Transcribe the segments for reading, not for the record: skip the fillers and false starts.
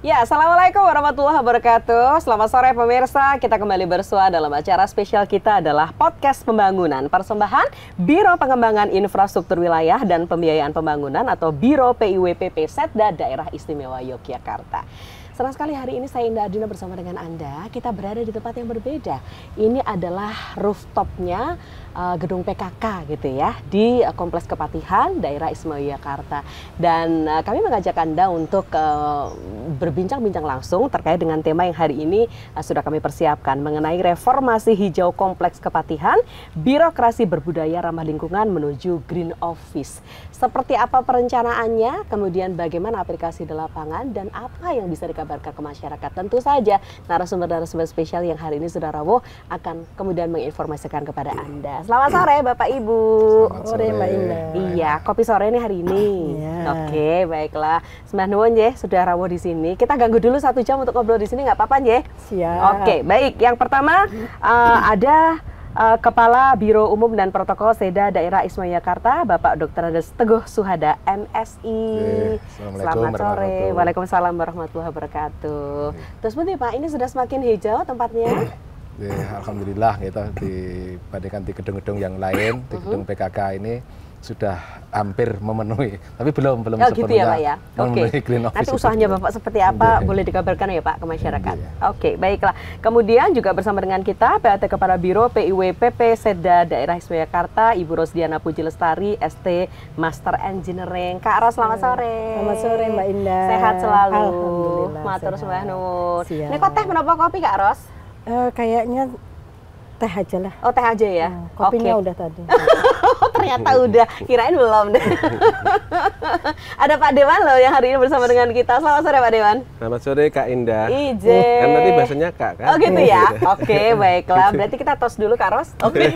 Ya, Assalamualaikum warahmatullahi wabarakatuh. Selamat sore pemirsa, kita kembali bersua dalam acara spesial kita adalah Podcast Pembangunan, persembahan Biro Pengembangan Infrastruktur Wilayah dan Pembiayaan Pembangunan atau Biro PIWPP Setda Daerah Istimewa Yogyakarta. Senang sekali hari ini saya Indah Adina bersama dengan Anda. Kita berada di tempat yang berbeda. Ini adalah rooftopnya gedung PKK gitu ya, di Kompleks Kepatihan, Daerah Istimewa Yogyakarta. Dan kami mengajak Anda untuk berbincang-bincang langsung terkait dengan tema yang hari ini sudah kami persiapkan mengenai reformasi hijau Kompleks Kepatihan, birokrasi berbudaya ramah lingkungan menuju Green Office. Seperti apa perencanaannya, kemudian bagaimana aplikasi di lapangan, dan apa yang bisa dikabarkan ke masyarakat. Tentu saja narasumber-narasumber spesial yang hari ini sudah rawuh akan kemudian menginformasikan kepada Anda. Selamat sore Bapak Ibu. Selamat sore Mbak Indah. Iya, kopi sore ini hari ini. Oke, baiklah. Sembah nuwun nggih, sudah rawuh di sini. Kita ganggu dulu 1 jam untuk ngobrol di sini, nggak apa-apa nggih? Siap. Oke, baik. Yang pertama ada Kepala Biro Umum dan Protokol Setda Daerah Istimewa Yogyakarta, Bapak Dr. Andes Teguh Suhada, MSI. Selamat sore. Waalaikumsalam warahmatullahi wabarakatuh. Terus seperti Pak, ini sudah semakin hijau tempatnya? Alhamdulillah, kita dibandingkan di gedung-gedung yang lain, di gedung PKK ini sudah hampir memenuhi, tapi belum sepenuhnya gitu ya Pak ya. Oke. Green Office. Nanti usahanya Bapak seperti apa boleh dikabarkan ya Pak ke masyarakat. Oke, baiklah. Kemudian juga bersama dengan kita PLT Kepala Biro PIWPP Setda Daerah Istimewa Yogyakarta, Ibu Rosdiana Puji Lestari, ST Master Engineering. Kak Ros, selamat sore. Selamat sore Mbak Indah. Sehat selalu. Alhamdulillah. Matur sembah nuwun. Siap. Ini kok teh menapa kopi Kak Ros? Kayaknya teh aja lah. Oh, teh aja ya. Kopinya udah tadi. Oh, ternyata udah. Kirain belum deh. Ada Pak Dewan loh yang hari ini bersama dengan kita. Selamat sore Pak Dewan. Selamat sore Kak Indah. Ije. Kan tadi bahasanya Kak kan? Oh gitu ya. Oke, baiklah. Berarti kita tos dulu Kak Ros. Oke.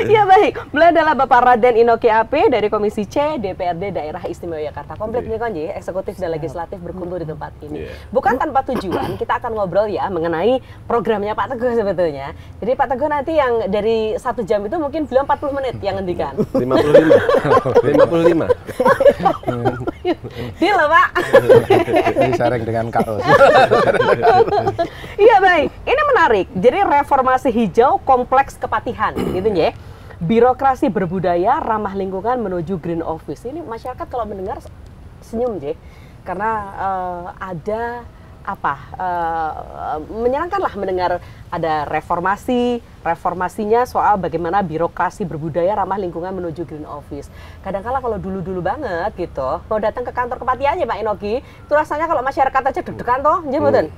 Ya baik. Beliau adalah Bapak Raden Inoki AP dari Komisi C DPRD Daerah Istimewa Yogyakarta. Komplit nih kan jadi eksekutif dan legislatif berkumpul di tempat ini. Bukan tanpa tujuan, kita akan ngobrol ya mengenai programnya Pak Teguh sebetulnya. Jadi Pak Teguh nanti yang dari 1 jam itu mungkin beliau 40 menit yang ngendikan. 55. Deal loh Pak. Ini sharing dengan Kak Ros. Iya baik, ini menarik. Jadi reformasi hijau Kompleks Kepatihan, gitu ya. Birokrasi berbudaya ramah lingkungan menuju Green Office. Ini masyarakat kalau mendengar senyum je, karena ada menyenangkan lah mendengar ada reformasinya soal bagaimana birokrasi berbudaya ramah lingkungan menuju Green Office. Kadang-kala kalau dulu-dulu banget gitu, mau datang ke kantor kepatihannya Pak Inoki, itu rasanya kalau masyarakat aja deg-degan toh, jemuten.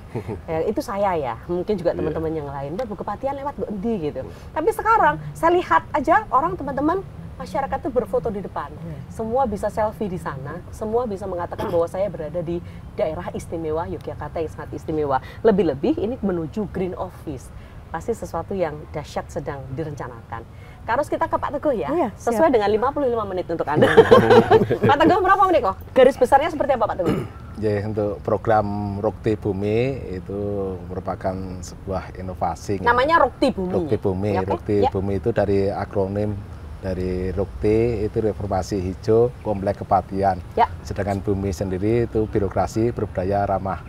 Ya, itu saya ya, mungkin juga teman-teman yang lain, Bu kepatihan lewat Bu Endi gitu. Tapi sekarang saya lihat aja orang teman-teman masyarakat itu berfoto di depan, semua bisa selfie di sana, semua bisa mengatakan bahwa saya berada di daerah istimewa Yogyakarta yang sangat istimewa. Lebih-lebih ini menuju Green Office, pasti sesuatu yang dahsyat sedang direncanakan. Harus kita ke Pak Teguh ya, sesuai dengan 55 menit untuk Anda. Pak Teguh berapa menit kok? Garis besarnya seperti apa Pak Teguh? Jadi untuk program Rukti Bumi itu merupakan sebuah inovasi. Namanya Rukti Bumi. Rukti Bumi, ya, Rukti Bumi itu dari akronim dari Rukti itu reformasi hijau Kompleks Kepatihan. Sedangkan Bumi sendiri itu birokrasi berbudaya ramah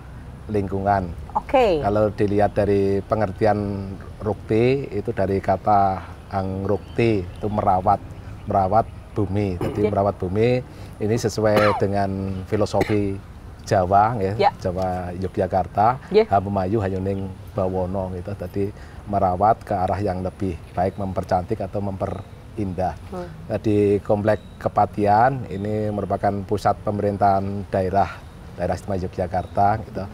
lingkungan. Kalau dilihat dari pengertian Rukti itu dari kata Angrukti itu merawat bumi. Jadi merawat bumi ini sesuai dengan filosofi Jawa ya. Jawa Yogyakarta, Hamemayu Hayuning Bawono gitu. Tadi merawat ke arah yang lebih baik, mempercantik atau indah. Di Kompleks Kepatihan ini merupakan pusat pemerintahan daerah Istimewa Yogyakarta. Gitu.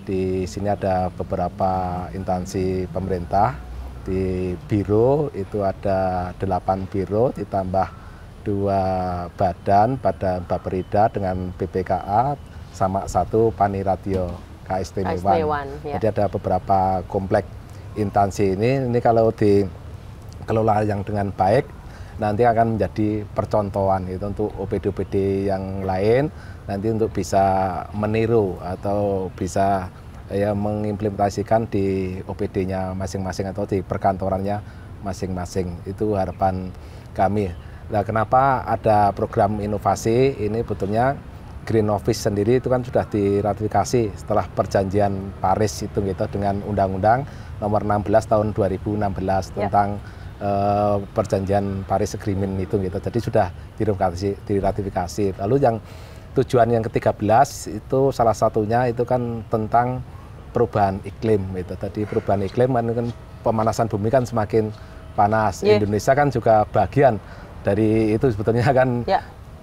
Di sini ada beberapa instansi pemerintah. Di biro itu ada 8 biro ditambah 2 badan Baperida dengan BPKA sama 1 Paniratio Keistimewaan. Jadi ada beberapa kompleks instansi ini kalau dikelola yang dengan baik nanti akan menjadi percontohan itu untuk OPD-OPD yang lain, nanti untuk bisa meniru atau bisa mengimplementasikan di OPD-nya masing-masing atau di perkantorannya masing-masing. Itu harapan kami. Nah, kenapa ada program inovasi ini? Betulnya Green Office sendiri itu kan sudah diratifikasi setelah perjanjian Paris itu gitu dengan Undang-Undang nomor 16 tahun 2016 tentang perjanjian Paris Agreement itu gitu. Jadi sudah diratifikasi. Lalu yang tujuan yang ke-13 itu salah satunya itu kan tentang perubahan iklim gitu. Tadi perubahan iklim kan pemanasan bumi kan semakin panas. Indonesia kan juga bagian dari itu sebetulnya kan.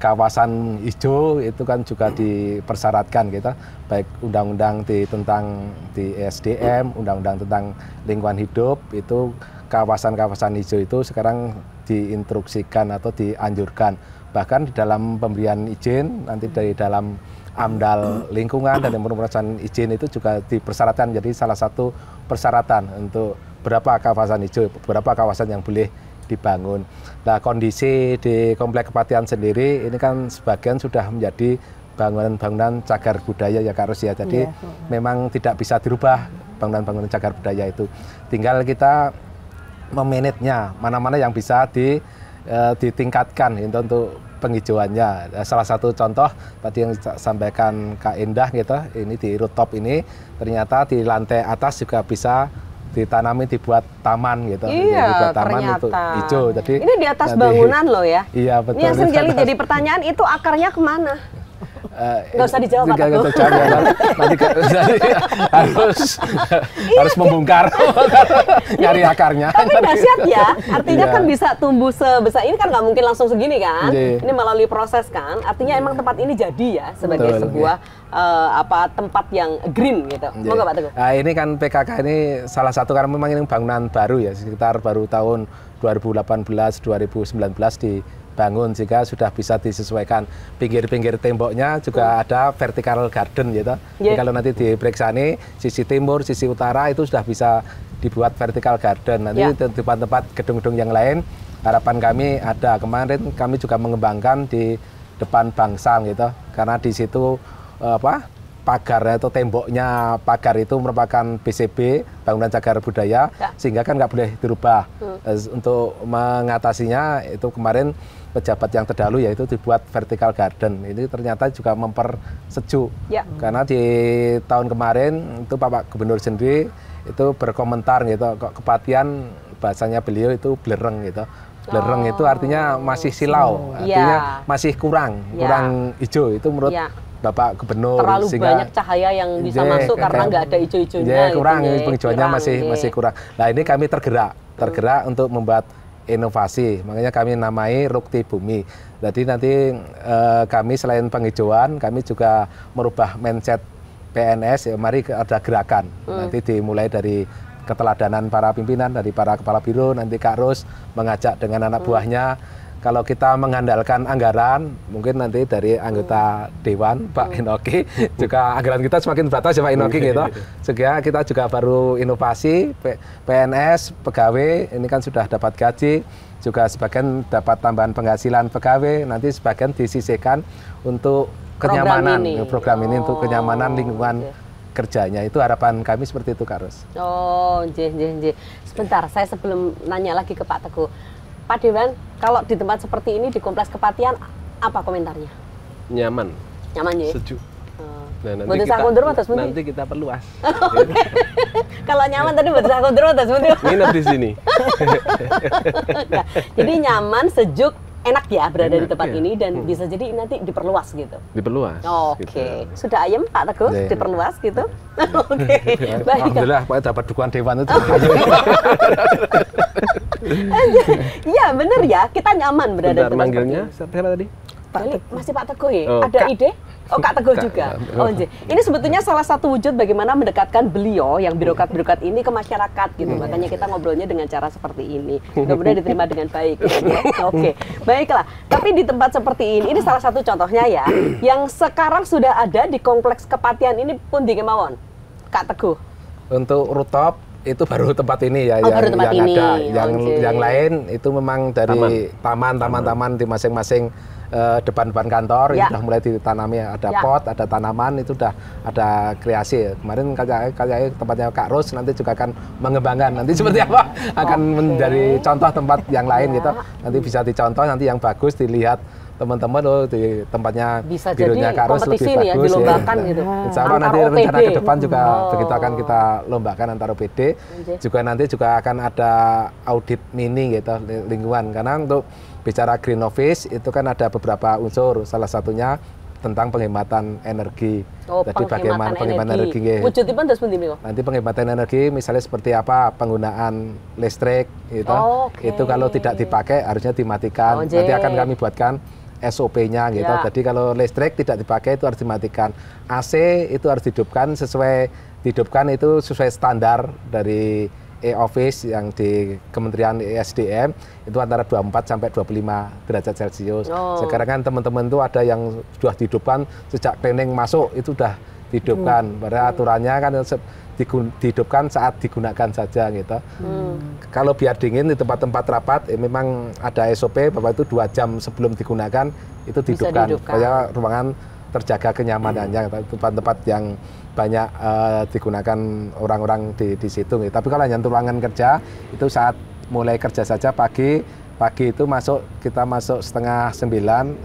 Kawasan hijau itu kan juga dipersyaratkan gitu, baik undang-undang tentang di ESDM, undang-undang tentang lingkungan hidup, itu kawasan-kawasan hijau itu sekarang diinstruksikan atau dianjurkan. Bahkan di dalam pemberian izin, nanti dari dalam AMDAL lingkungan dan pemrograman izin itu juga dipersyaratkan, jadi salah satu persyaratan untuk berapa kawasan hijau, berapa kawasan yang boleh dibangun. Nah, kondisi di Komplek Kepatihan sendiri ini kan sebagian sudah menjadi bangunan-bangunan cagar budaya ya Kak Ros ya. Jadi memang tidak bisa dirubah bangunan-bangunan cagar budaya itu. Tinggal kita memanagenya, mana-mana yang bisa ditingkatkan untuk penghijauannya. Salah satu contoh tadi yang sampaikan Kak Indah gitu, ini di rooftop ini ternyata di lantai atas juga bisa ditanami, dibuat taman gitu. Iya, dibuat taman ternyata. untuk hijau. Jadi ini di atas bangunan loh ya. Iya, betul. Ini yang sering jadi pertanyaan, itu akarnya kemana? Nggak usah dijawab, Pak Teguh. Harus membongkar nyari akarnya. Tapi dahsyat ya, artinya kan bisa tumbuh sebesar ini kan nggak mungkin langsung segini kan. Ini melalui proses kan, artinya emang tempat ini jadi ya sebagai sebuah tempat yang green gitu. Mau nggak Pak Teguh? Nah, ini kan PKK ini salah satu karena memang ini bangunan baru ya, sekitar baru tahun 2018-2019 dibangun, sehingga sudah bisa disesuaikan. Pinggir-pinggir temboknya juga ada vertical garden gitu. Jadi kalau nanti diperiksa nih, sisi timur, sisi utara itu sudah bisa dibuat vertical garden. Nanti tempat-tempat gedung-gedung yang lain, harapan kami ada. Kemarin kami juga mengembangkan di depan Bangsal gitu, karena di situ pagar atau temboknya pagar itu merupakan BCB, bangunan cagar budaya, sehingga kan nggak boleh dirubah. Untuk mengatasinya itu kemarin pejabat yang terdahulu yaitu dibuat vertical garden. Ini ternyata juga mempersejuk. Karena di tahun kemarin itu Bapak Gubernur sendiri itu berkomentar gitu, kok Kepatihan bahasanya beliau itu blereng gitu. Blereng itu artinya masih silau, artinya masih kurang hijau. Itu menurut Bapak Gubernur, terlalu banyak cahaya yang bisa masuk karena nggak ada hijau-hijaunya. Kurang, penghijauannya masih kurang. Nah, ini kami tergerak untuk membuat inovasi, makanya kami namai Rukti Bumi. Jadi nanti kami selain penghijauan, kami juga merubah mindset PNS. Ya, mari ada gerakan. Nanti dimulai dari keteladanan para pimpinan, dari para kepala biro, nanti Kak Ros mengajak dengan anak buahnya. Kalau kita mengandalkan anggaran, mungkin nanti dari anggota Dewan, Pak Inoki, juga anggaran kita semakin batas ya Pak Inoki gitu. Sehingga kita juga baru inovasi, PNS, pegawai, ini kan sudah dapat gaji, juga sebagian dapat tambahan penghasilan pegawai, nanti sebagian disisihkan untuk kenyamanan, program ini untuk kenyamanan lingkungan kerjanya. Itu harapan kami seperti itu Kak Ros. Oh, sebentar, saya sebelum nanya lagi ke Pak Teguh. Pak Dewan, kalau di tempat seperti ini di Kompleks Kepatihan, apa komentarnya? Nyaman. Nyaman ya? Sejuk. Nah, nanti kita perluas. Kalau nyaman tadi buat saya kontrol atas nginep di sini. Jadi nyaman, sejuk, enak ya berada di tempat ini dan bisa jadi nanti diperluas gitu. Diperluas. Oke. Sudah ayem Pak Teguh diperluas gitu. Oke. Baik. Alhamdulillah Pak dapat dukungan Dewan itu. Iya benar ya, kita nyaman berada di tempat. Manggilnya siapa tadi? Masih Pak Teguh ya? Ada ide? Oh, Kak Teguh juga. Oh, ini sebetulnya salah satu wujud bagaimana mendekatkan beliau yang birokrat-birokrat ini ke masyarakat gitu. Makanya kita ngobrolnya dengan cara seperti ini. Mudah-mudahan diterima dengan baik. Oke, baiklah. Tapi di tempat seperti ini salah satu contohnya ya, yang sekarang sudah ada di Kompleks Kepatihan ini pun di kemawon, Kak Teguh. Untuk rooftop itu baru tempat ini ya, baru tempat ini. Ada. Yang lain itu memang dari taman di masing-masing depan-depan kantor itu sudah mulai ditanami, ada pot, ada tanaman, itu sudah ada kreasi. Kemarin kayak tempatnya Kak Ros nanti juga akan mengembangkan nanti seperti apa akan menjadi contoh tempat yang lain gitu. Nanti bisa dicontoh, nanti yang bagus dilihat teman-teman di tempatnya bisa birunya Kak Ros lebih bagus ya, dilombakan ya. gitu. Insya Allah nanti rencana ke depan juga begitu akan kita lombakan antar OPD. Juga nanti juga akan ada audit mini gitu lingkungan, karena untuk bicara green office itu kan ada beberapa unsur, salah satunya tentang penghematan energi. Jadi bagaimana penghematan energi? Wujudipun terus pundi niku? Nanti penghematan energi misalnya seperti apa, penggunaan listrik gitu. Itu kalau tidak dipakai harusnya dimatikan. Nanti akan kami buatkan SOP-nya gitu. Jadi kalau listrik tidak dipakai itu harus dimatikan. AC itu harus dihidupkan sesuai standar dari e-office yang di Kementerian ESDM itu antara 24 sampai 25 derajat Celcius. Sekarang kan teman-teman itu ada yang sudah dihidupkan sejak training masuk itu sudah dihidupkan. Padahal aturannya kan dihidupkan saat digunakan saja gitu. Kalau biar dingin di tempat-tempat rapat memang ada SOP bahwa itu 2 jam sebelum digunakan itu dihidupkan supaya ruangan terjaga kenyamanannya. Tempat-tempat yang banyak digunakan orang-orang di situ. Tapi kalau hanya untuk ruangan kerja itu saat mulai kerja saja pagi itu kita masuk setengah 9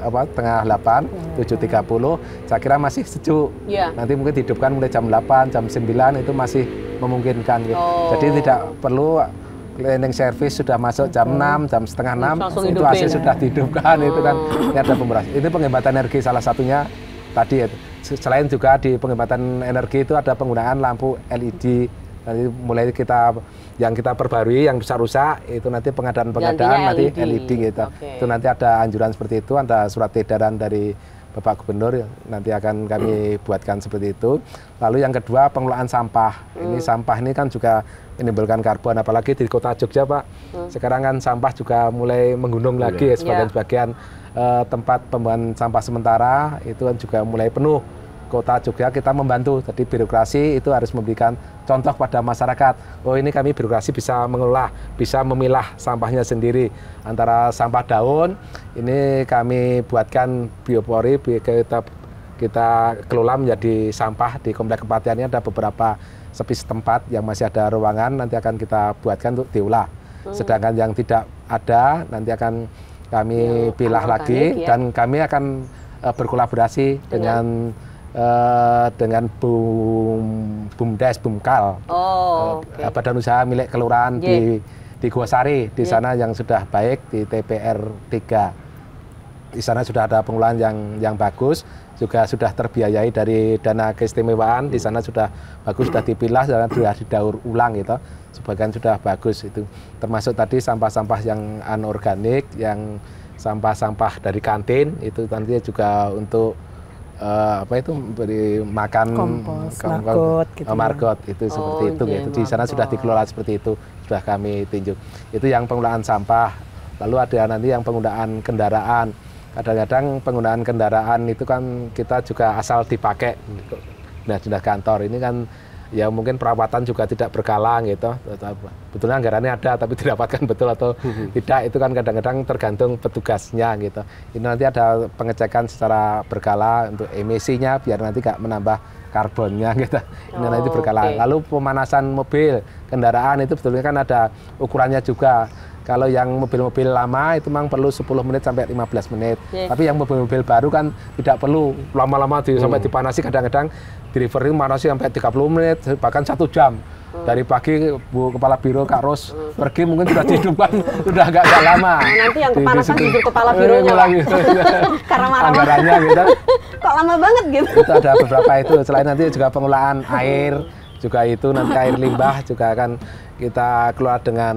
setengah 8 7.30 saya kira masih sejuk. Nanti mungkin dihidupkan mulai jam 8 jam 9 itu masih memungkinkan gitu. Jadi tidak perlu cleaning service sudah masuk jam 6 jam setengah 6 itu AC sudah dihidupkan. Itu kan ini ada pemberas. Itu penghematan energi salah satunya tadi itu. Selain juga di penghematan energi itu ada penggunaan lampu LED. Nanti mulai yang kita perbarui yang rusak itu nanti pengadaan nanti LED gitu. Itu nanti ada anjuran seperti itu, ada surat edaran dari Bapak Gubernur nanti akan kami buatkan seperti itu. Lalu yang kedua pengelolaan sampah. Ini sampah ini kan juga menimbulkan karbon, apalagi di Kota Jogja Pak. Sekarang kan sampah juga mulai menggunung lagi ya, sebagian tempat pembuangan sampah sementara itu kan juga mulai penuh. Kota Jogja kita membantu, jadi birokrasi itu harus memberikan contoh pada masyarakat. Oh ini kami birokrasi bisa mengelola, bisa memilah sampahnya sendiri. Antara sampah daun, ini kami buatkan biopori, kita kelola menjadi sampah di Komplek Kepatihan. Ini ada beberapa spesies tempat yang masih ada ruangan, nanti akan kita buatkan untuk diolah. Sedangkan yang tidak ada, nanti akan kami pilah lagi dan kami akan berkolaborasi dengan BUMDes, BUMKAL, badan usaha milik kelurahan di Gosari, di sana yang sudah baik di TPR 3. Di sana sudah ada pengelolaan yang bagus, juga sudah terbiayai dari dana keistimewaan, di sana sudah bagus, sudah dipilah, sudah didaur ulang gitu. Sebagian sudah bagus itu. Termasuk tadi sampah-sampah yang anorganik, yang sampah-sampah dari kantin itu nanti juga untuk beri makan kompos, margot itu seperti itu gitu. Di sana sudah dikelola seperti itu, sudah kami tinjau. Itu yang pengelolaan sampah. Lalu ada nanti yang penggunaan kendaraan. Kadang-kadang penggunaan kendaraan itu kan kita juga asal dipakai. Nah, sudah kantor ini kan ya mungkin perawatan juga tidak berkala gitu. Betulnya anggarannya ada tapi didapatkan betul atau tidak itu kan kadang-kadang tergantung petugasnya gitu. Ini nanti ada pengecekan secara berkala untuk emisinya biar nanti nggak menambah karbonnya gitu. Ini nanti berkala. Lalu pemanasan mobil, kendaraan itu betulnya kan ada ukurannya juga. Kalau yang mobil-mobil lama itu memang perlu 10 menit sampai 15 menit. Tapi yang mobil-mobil baru kan tidak perlu lama-lama sampai dipanasi, kadang-kadang delivery manasi sampai 30 menit bahkan 1 jam. Dari pagi Bu Kepala Biro Kak Ros pergi mungkin sudah dihidupkan sudah agak lama. Nanti yang kepanasan justru Kepala Bironya lagi. Karena marah-marah. Anggarannya gitu. Kok lama banget gitu. Itu ada beberapa itu. Selain nanti juga pengelolaan air juga itu nanti air limbah juga akan kita kelola dengan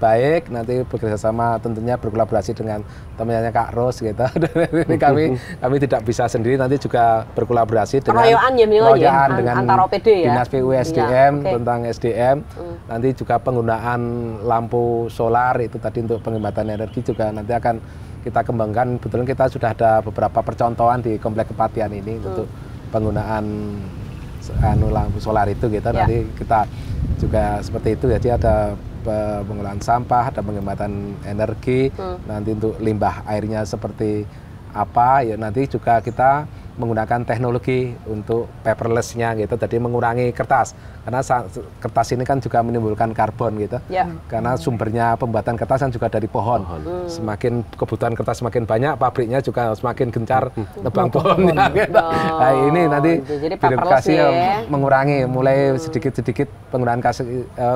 baik, nanti bekerjasama tentunya berkolaborasi dengan temannya Kak Ros gitu. Ini kami tidak bisa sendiri, nanti juga berkolaborasi dengan keroyokan dengan antara OPD Dinas PU SDM tentang SDM. Nanti juga penggunaan lampu solar itu tadi untuk penghematan energi juga nanti akan kita kembangkan. Betul kita sudah ada beberapa percontohan di Komplek Kepatihan ini untuk penggunaan lampu solar itu gitu. Nanti kita juga seperti itu, jadi ada pengolahan sampah, ada penghematan energi, nanti untuk limbah airnya seperti apa ya nanti juga kita menggunakan teknologi untuk paperless-nya gitu, jadi mengurangi kertas. Karena kertas ini kan juga menimbulkan karbon gitu. Karena sumbernya pembuatan kertas kan juga dari pohon. Semakin kebutuhan kertas semakin banyak, pabriknya juga semakin gencar nebang pohonnya. Gitu. Nah, ini nanti birokrasi mengurangi, mulai sedikit-sedikit penggunaan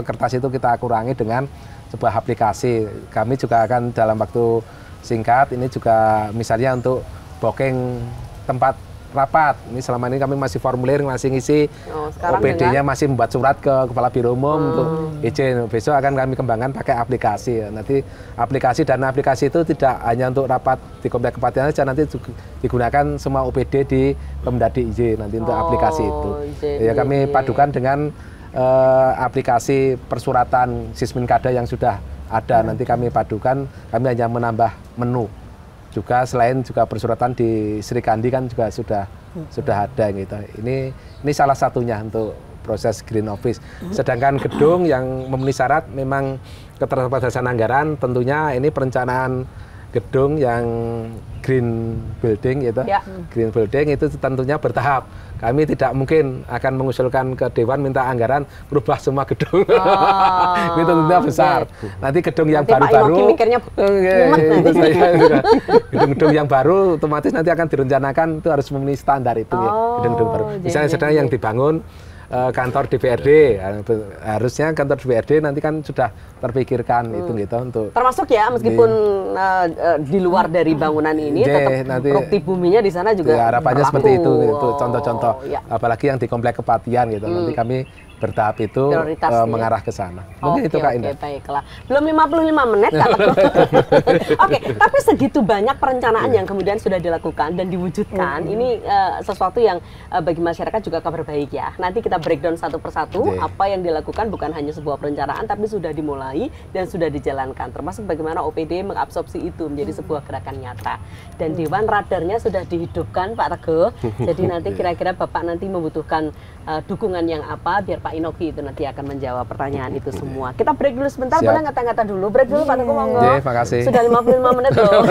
kertas itu kita kurangi dengan sebuah aplikasi. Kami juga akan dalam waktu singkat ini juga misalnya untuk booking tempat rapat. Ini selama ini kami masih formulir, masih ngisi, OPD-nya masih membuat surat ke Kepala Biro Umum untuk izin. Besok akan kami kembangkan pakai aplikasi. Nanti aplikasi itu tidak hanya untuk rapat di Komplek Kepatian saja, nanti digunakan semua OPD di Pemdadi izin nanti untuk aplikasi itu. Ya kami padukan dengan aplikasi persuratan Sisminkada yang sudah ada. Nanti kami padukan, kami hanya menambah menu. Juga selain juga persuratan di Sri Kandi kan juga sudah ada gitu. Ini salah satunya untuk proses green office. Sedangkan gedung yang memenuhi syarat memang keterbatasan anggaran, tentunya ini perencanaan gedung yang green building gitu. Green building itu tentunya bertahap. Kami tidak mungkin akan mengusulkan ke Dewan minta anggaran berubah semua gedung. Itu tentunya besar. Nanti gedung yang baru-baru, gedung-gedung yang baru otomatis nanti akan direncanakan itu harus memenuhi standar itu ya. Gedung-gedung baru. Misalnya sedang yang dibangun kantor DPRD, harusnya kantor DPRD nanti kan sudah terpikirkan itu gitu untuk termasuk ya meskipun di luar dari bangunan ini tetap bukti buminya di sana juga ya, harapannya berlaku. Seperti itu contoh-contoh apalagi yang di Komplek Kepatian gitu nanti kami bertahap itu mengarah ke sana. Mungkin itu Kak Indah. Baiklah. Belum 55 menit Kak. Oke, tapi segitu banyak perencanaan yang kemudian sudah dilakukan dan diwujudkan. Ini sesuatu yang bagi masyarakat juga kabar baik ya. Nanti kita breakdown satu persatu apa yang dilakukan, bukan hanya sebuah perencanaan tapi sudah dimulai dan sudah dijalankan. Termasuk bagaimana OPD mengabsorpsi itu menjadi sebuah gerakan nyata. Dan Dewan Radarnya sudah dihidupkan Pak Teguh. Jadi nanti kira-kira Bapak nanti membutuhkan dukungan yang apa biar Pak Inoki itu nanti akan menjawab pertanyaan itu semua. Kita break dulu sebentar, boleh ngata-ngata dulu? Break dulu Pak Teguh, monggo. Makasih. Sudah 55 menit loh.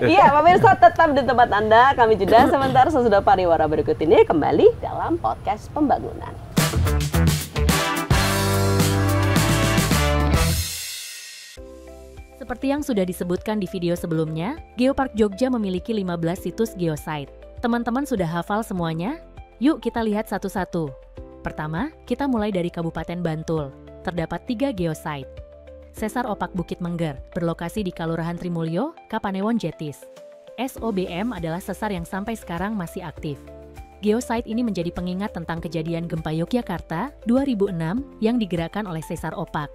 Iya, pemirsa tetap di tempat Anda. Kami jeda sebentar, sesudah pariwara berikut ini kembali dalam podcast Pembangunan. Seperti yang sudah disebutkan di video sebelumnya, Geopark Jogja memiliki 15 situs geosite. Teman-teman sudah hafal semuanya? Yuk kita lihat satu-satu. Pertama, kita mulai dari Kabupaten Bantul. Terdapat 3 geosite. Sesar Opak Bukit Mengger, berlokasi di Kalurahan Trimulyo, Kapanewon Jetis. SOBM adalah sesar yang sampai sekarang masih aktif. Geosite ini menjadi pengingat tentang kejadian gempa Yogyakarta 2006 yang digerakkan oleh Sesar Opak.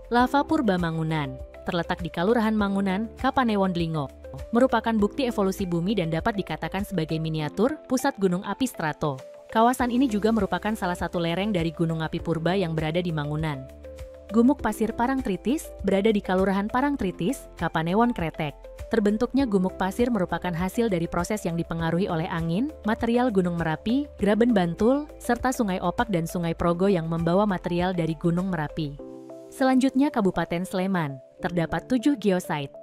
Lava Purba Mangunan, terletak di Kalurahan Mangunan, Kapanewon Dlingo, merupakan bukti evolusi bumi dan dapat dikatakan sebagai miniatur pusat gunung api strato. Kawasan ini juga merupakan salah satu lereng dari gunung api purba yang berada di Mangunan. Gumuk Pasir Parangtritis berada di Kalurahan Parangtritis, Kapanewon Kretek. Terbentuknya gumuk pasir merupakan hasil dari proses yang dipengaruhi oleh angin, material Gunung Merapi, Graben Bantul, serta Sungai Opak dan Sungai Progo yang membawa material dari Gunung Merapi. Selanjutnya Kabupaten Sleman, terdapat 7 geosite.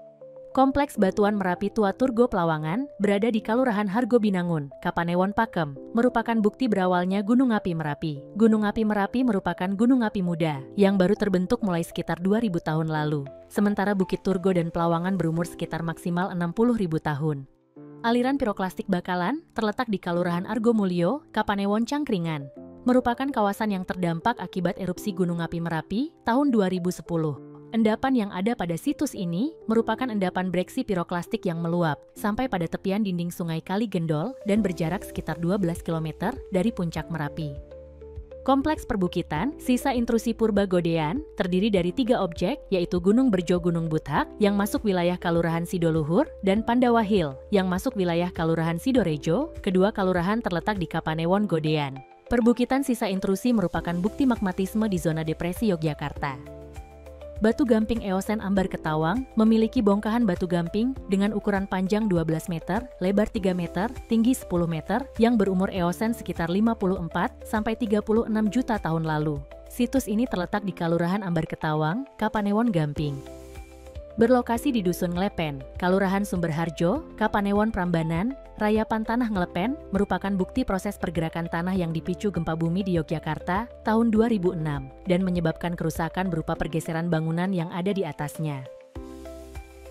Kompleks Batuan Merapi Tua Turgo Plawangan berada di Kalurahan Hargo Binangun, Kapanewon Pakem, merupakan bukti berawalnya Gunung Api Merapi. Gunung Api Merapi merupakan gunung api muda yang baru terbentuk mulai sekitar 2000 tahun lalu. Sementara Bukit Turgo dan Plawangan berumur sekitar maksimal 60.000 tahun. Aliran piroklastik Bakalan terletak di Kalurahan Argomulyo, Kapanewon Cangkringan, merupakan kawasan yang terdampak akibat erupsi Gunung Api Merapi tahun 2010. Endapan yang ada pada situs ini merupakan endapan breksi piroklastik yang meluap sampai pada tepian dinding Sungai Kali Gendol dan berjarak sekitar 12 km dari puncak Merapi. Kompleks perbukitan sisa intrusi purba Godean terdiri dari 3 objek, yaitu Gunung Berjo Gunung Buthak yang masuk wilayah Kalurahan Sidoluhur dan Pandawa Hill yang masuk wilayah Kalurahan Sidorejo. Kedua kalurahan terletak di Kapanewon Godean. Perbukitan sisa intrusi merupakan bukti magmatisme di zona depresi Yogyakarta. Batu gamping Eosen Ambar Ketawang memiliki bongkahan batu gamping dengan ukuran panjang 12 meter, lebar 3 meter, tinggi 10 meter, yang berumur Eosen sekitar 54-36 juta tahun lalu. Situs ini terletak di Kalurahan Ambar Ketawang, Kapanewon Gamping. Berlokasi di Dusun Nglepen, Kalurahan Sumberharjo, Kapanewon Prambanan, Rayapan Tanah Nglepen merupakan bukti proses pergerakan tanah yang dipicu gempa bumi di Yogyakarta tahun 2006 dan menyebabkan kerusakan berupa pergeseran bangunan yang ada di atasnya.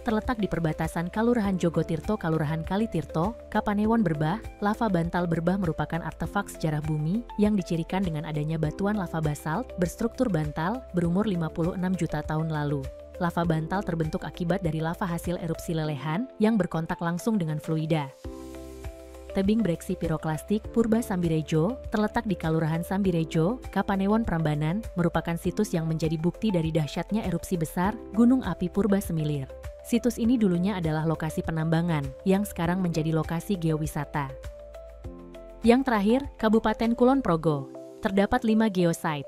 Terletak di perbatasan Kalurahan Jogotirto, Kalurahan Kalitirto, Kapanewon Berbah, lava bantal Berbah merupakan artefak sejarah bumi yang dicirikan dengan adanya batuan lava basalt berstruktur bantal berumur 56 juta tahun lalu. Lava bantal terbentuk akibat dari lava hasil erupsi lelehan yang berkontak langsung dengan fluida. Tebing breksi piroklastik Purba Sambirejo, terletak di Kalurahan Sambirejo, Kapanewon Prambanan, merupakan situs yang menjadi bukti dari dahsyatnya erupsi besar Gunung Api Purba Semilir. Situs ini dulunya adalah lokasi penambangan, yang sekarang menjadi lokasi geowisata. Yang terakhir, Kabupaten Kulon Progo. Terdapat 5 geosite.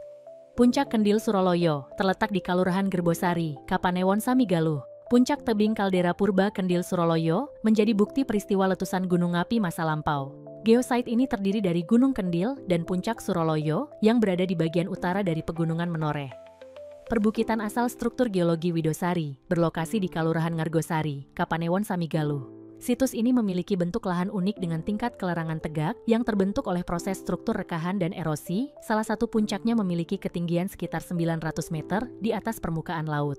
Puncak Kendil Suroloyo, terletak di Kalurahan Gerbosari, Kapanewon Samigaluh. Puncak Tebing Kaldera Purba Kendil Suroloyo menjadi bukti peristiwa letusan gunung api masa lampau. Geosite ini terdiri dari Gunung Kendil dan Puncak Suroloyo yang berada di bagian utara dari Pegunungan Menoreh. Perbukitan asal struktur geologi Widosari, berlokasi di Kalurahan Ngargosari, Kapanewon Samigaluh. Situs ini memiliki bentuk lahan unik dengan tingkat kelerangan tegak yang terbentuk oleh proses struktur rekahan dan erosi. Salah satu puncaknya memiliki ketinggian sekitar 900 meter di atas permukaan laut.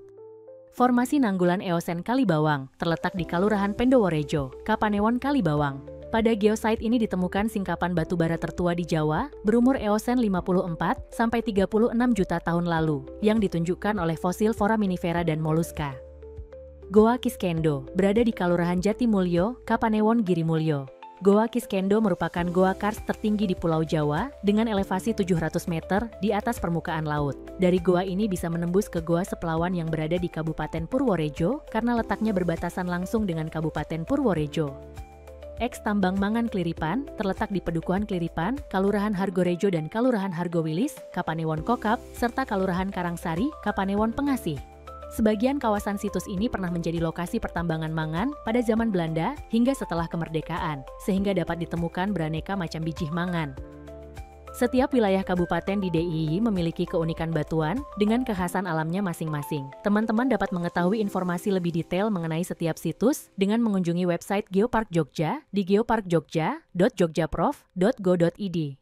Formasi Nanggulan Eosen Kalibawang terletak di Kalurahan Pendoworejo, Kapanewon Kalibawang. Pada geosite ini ditemukan singkapan batu bara tertua di Jawa berumur Eosen 54 sampai 36 juta tahun lalu yang ditunjukkan oleh fosil foraminifera dan moluska. Goa Kiskendo berada di Kalurahan Jatimulyo, Kapanewon Girimulyo. Goa Kiskendo merupakan goa kars tertinggi di Pulau Jawa dengan elevasi 700 meter di atas permukaan laut. Dari goa ini bisa menembus ke Goa Seplawan yang berada di Kabupaten Purworejo karena letaknya berbatasan langsung dengan Kabupaten Purworejo. Eks Tambang Mangan Kliripan terletak di Pedukuhan Kliripan, Kalurahan Hargorejo dan Kalurahan Hargowilis, Kapanewon Kokap, serta Kalurahan Karangsari, Kapanewon Pengasih. Sebagian kawasan situs ini pernah menjadi lokasi pertambangan mangan pada zaman Belanda hingga setelah kemerdekaan, sehingga dapat ditemukan beraneka macam biji mangan. Setiap wilayah kabupaten di DIY memiliki keunikan batuan dengan kekhasan alamnya masing-masing. Teman-teman dapat mengetahui informasi lebih detail mengenai setiap situs dengan mengunjungi website Geopark Jogja di geoparkjogja.jogjaprof.go.id.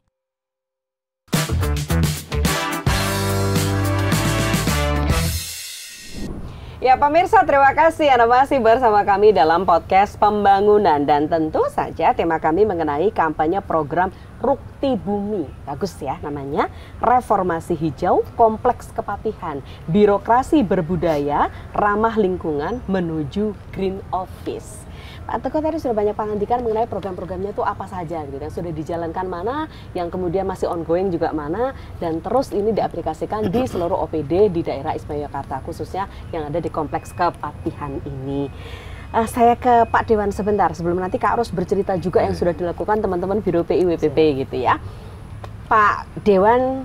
Ya pemirsa, terima kasih Anda masih bersama kami dalam podcast pembangunan. Dan tentu saja tema kami mengenai kampanye program Rukti Bumi. Bagus ya namanya, Reformasi Hijau Kompleks Kepatihan, Birokrasi Berbudaya, Ramah Lingkungan menuju Green Office. Pak Teguh tadi sudah banyak pengantikan mengenai program-programnya itu apa saja gitu, yang sudah dijalankan mana, yang kemudian masih ongoing juga mana, dan terus ini diaplikasikan di seluruh OPD di daerah Istimewa Yogyakarta, khususnya yang ada di Kompleks Kepatihan ini. Saya ke Pak Dewan sebentar, sebelum nanti Kak Ros bercerita juga yang sudah dilakukan teman-teman Biro PI WPP gitu ya. Pak Dewan,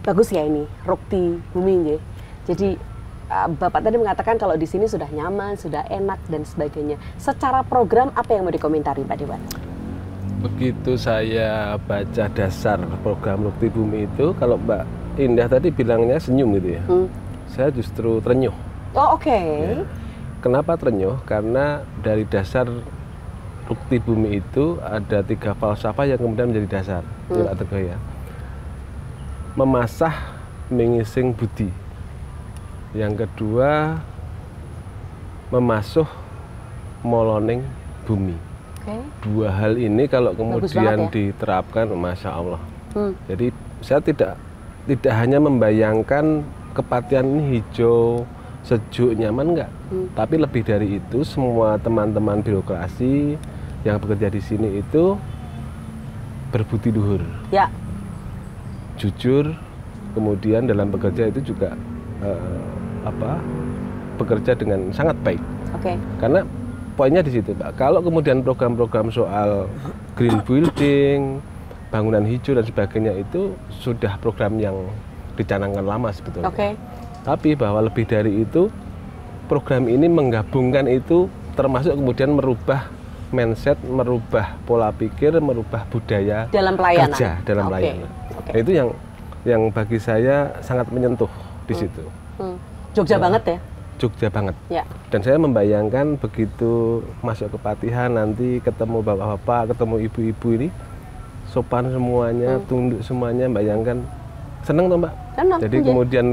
bagus ya ini, Rukti Bumi. Jadi Bapak tadi mengatakan kalau di sini sudah nyaman, sudah enak dan sebagainya. Secara program apa yang mau dikomentari Pak Dewan? Begitu saya baca dasar program Rukti Bumi itu, kalau Mbak Indah tadi bilangnya senyum gitu ya, saya justru terenyuh. Oh oke. Ya. Kenapa terenyuh? Karena dari dasar Rukti Bumi itu ada 3 falsafah yang kemudian menjadi dasar. Pak Teguh ya. Memasah mengising budi. Yang kedua, memasuh moloning bumi. Okay. 2 hal ini kalau kemudian diterapkan, Masya Allah. Jadi saya tidak hanya membayangkan Kepatihan ini hijau, sejuk, nyaman, enggak. Tapi lebih dari itu, semua teman-teman birokrasi yang bekerja di sini itu berbudi luhur. Ya. Jujur, kemudian dalam bekerja itu juga bekerja dengan sangat baik. Oke. Karena poinnya di situ, Pak. Kalau kemudian program-program soal green building, bangunan hijau dan sebagainya itu sudah program yang dicanangkan lama sebetulnya. Oke. Tapi bahwa lebih dari itu, program ini menggabungkan itu, termasuk kemudian merubah mindset, merubah pola pikir, merubah budaya dalam pelayanan. Kerja dalam pelayanan. Okay. Itu yang bagi saya sangat menyentuh di situ. Jogja banget ya? Jogja banget. Ya. Dan saya membayangkan begitu masuk ke Patihan nanti ketemu bapak-bapak, ketemu ibu-ibu ini sopan semuanya, tunduk semuanya, bayangkan seneng toh Mbak. Senang. Jadi kemudian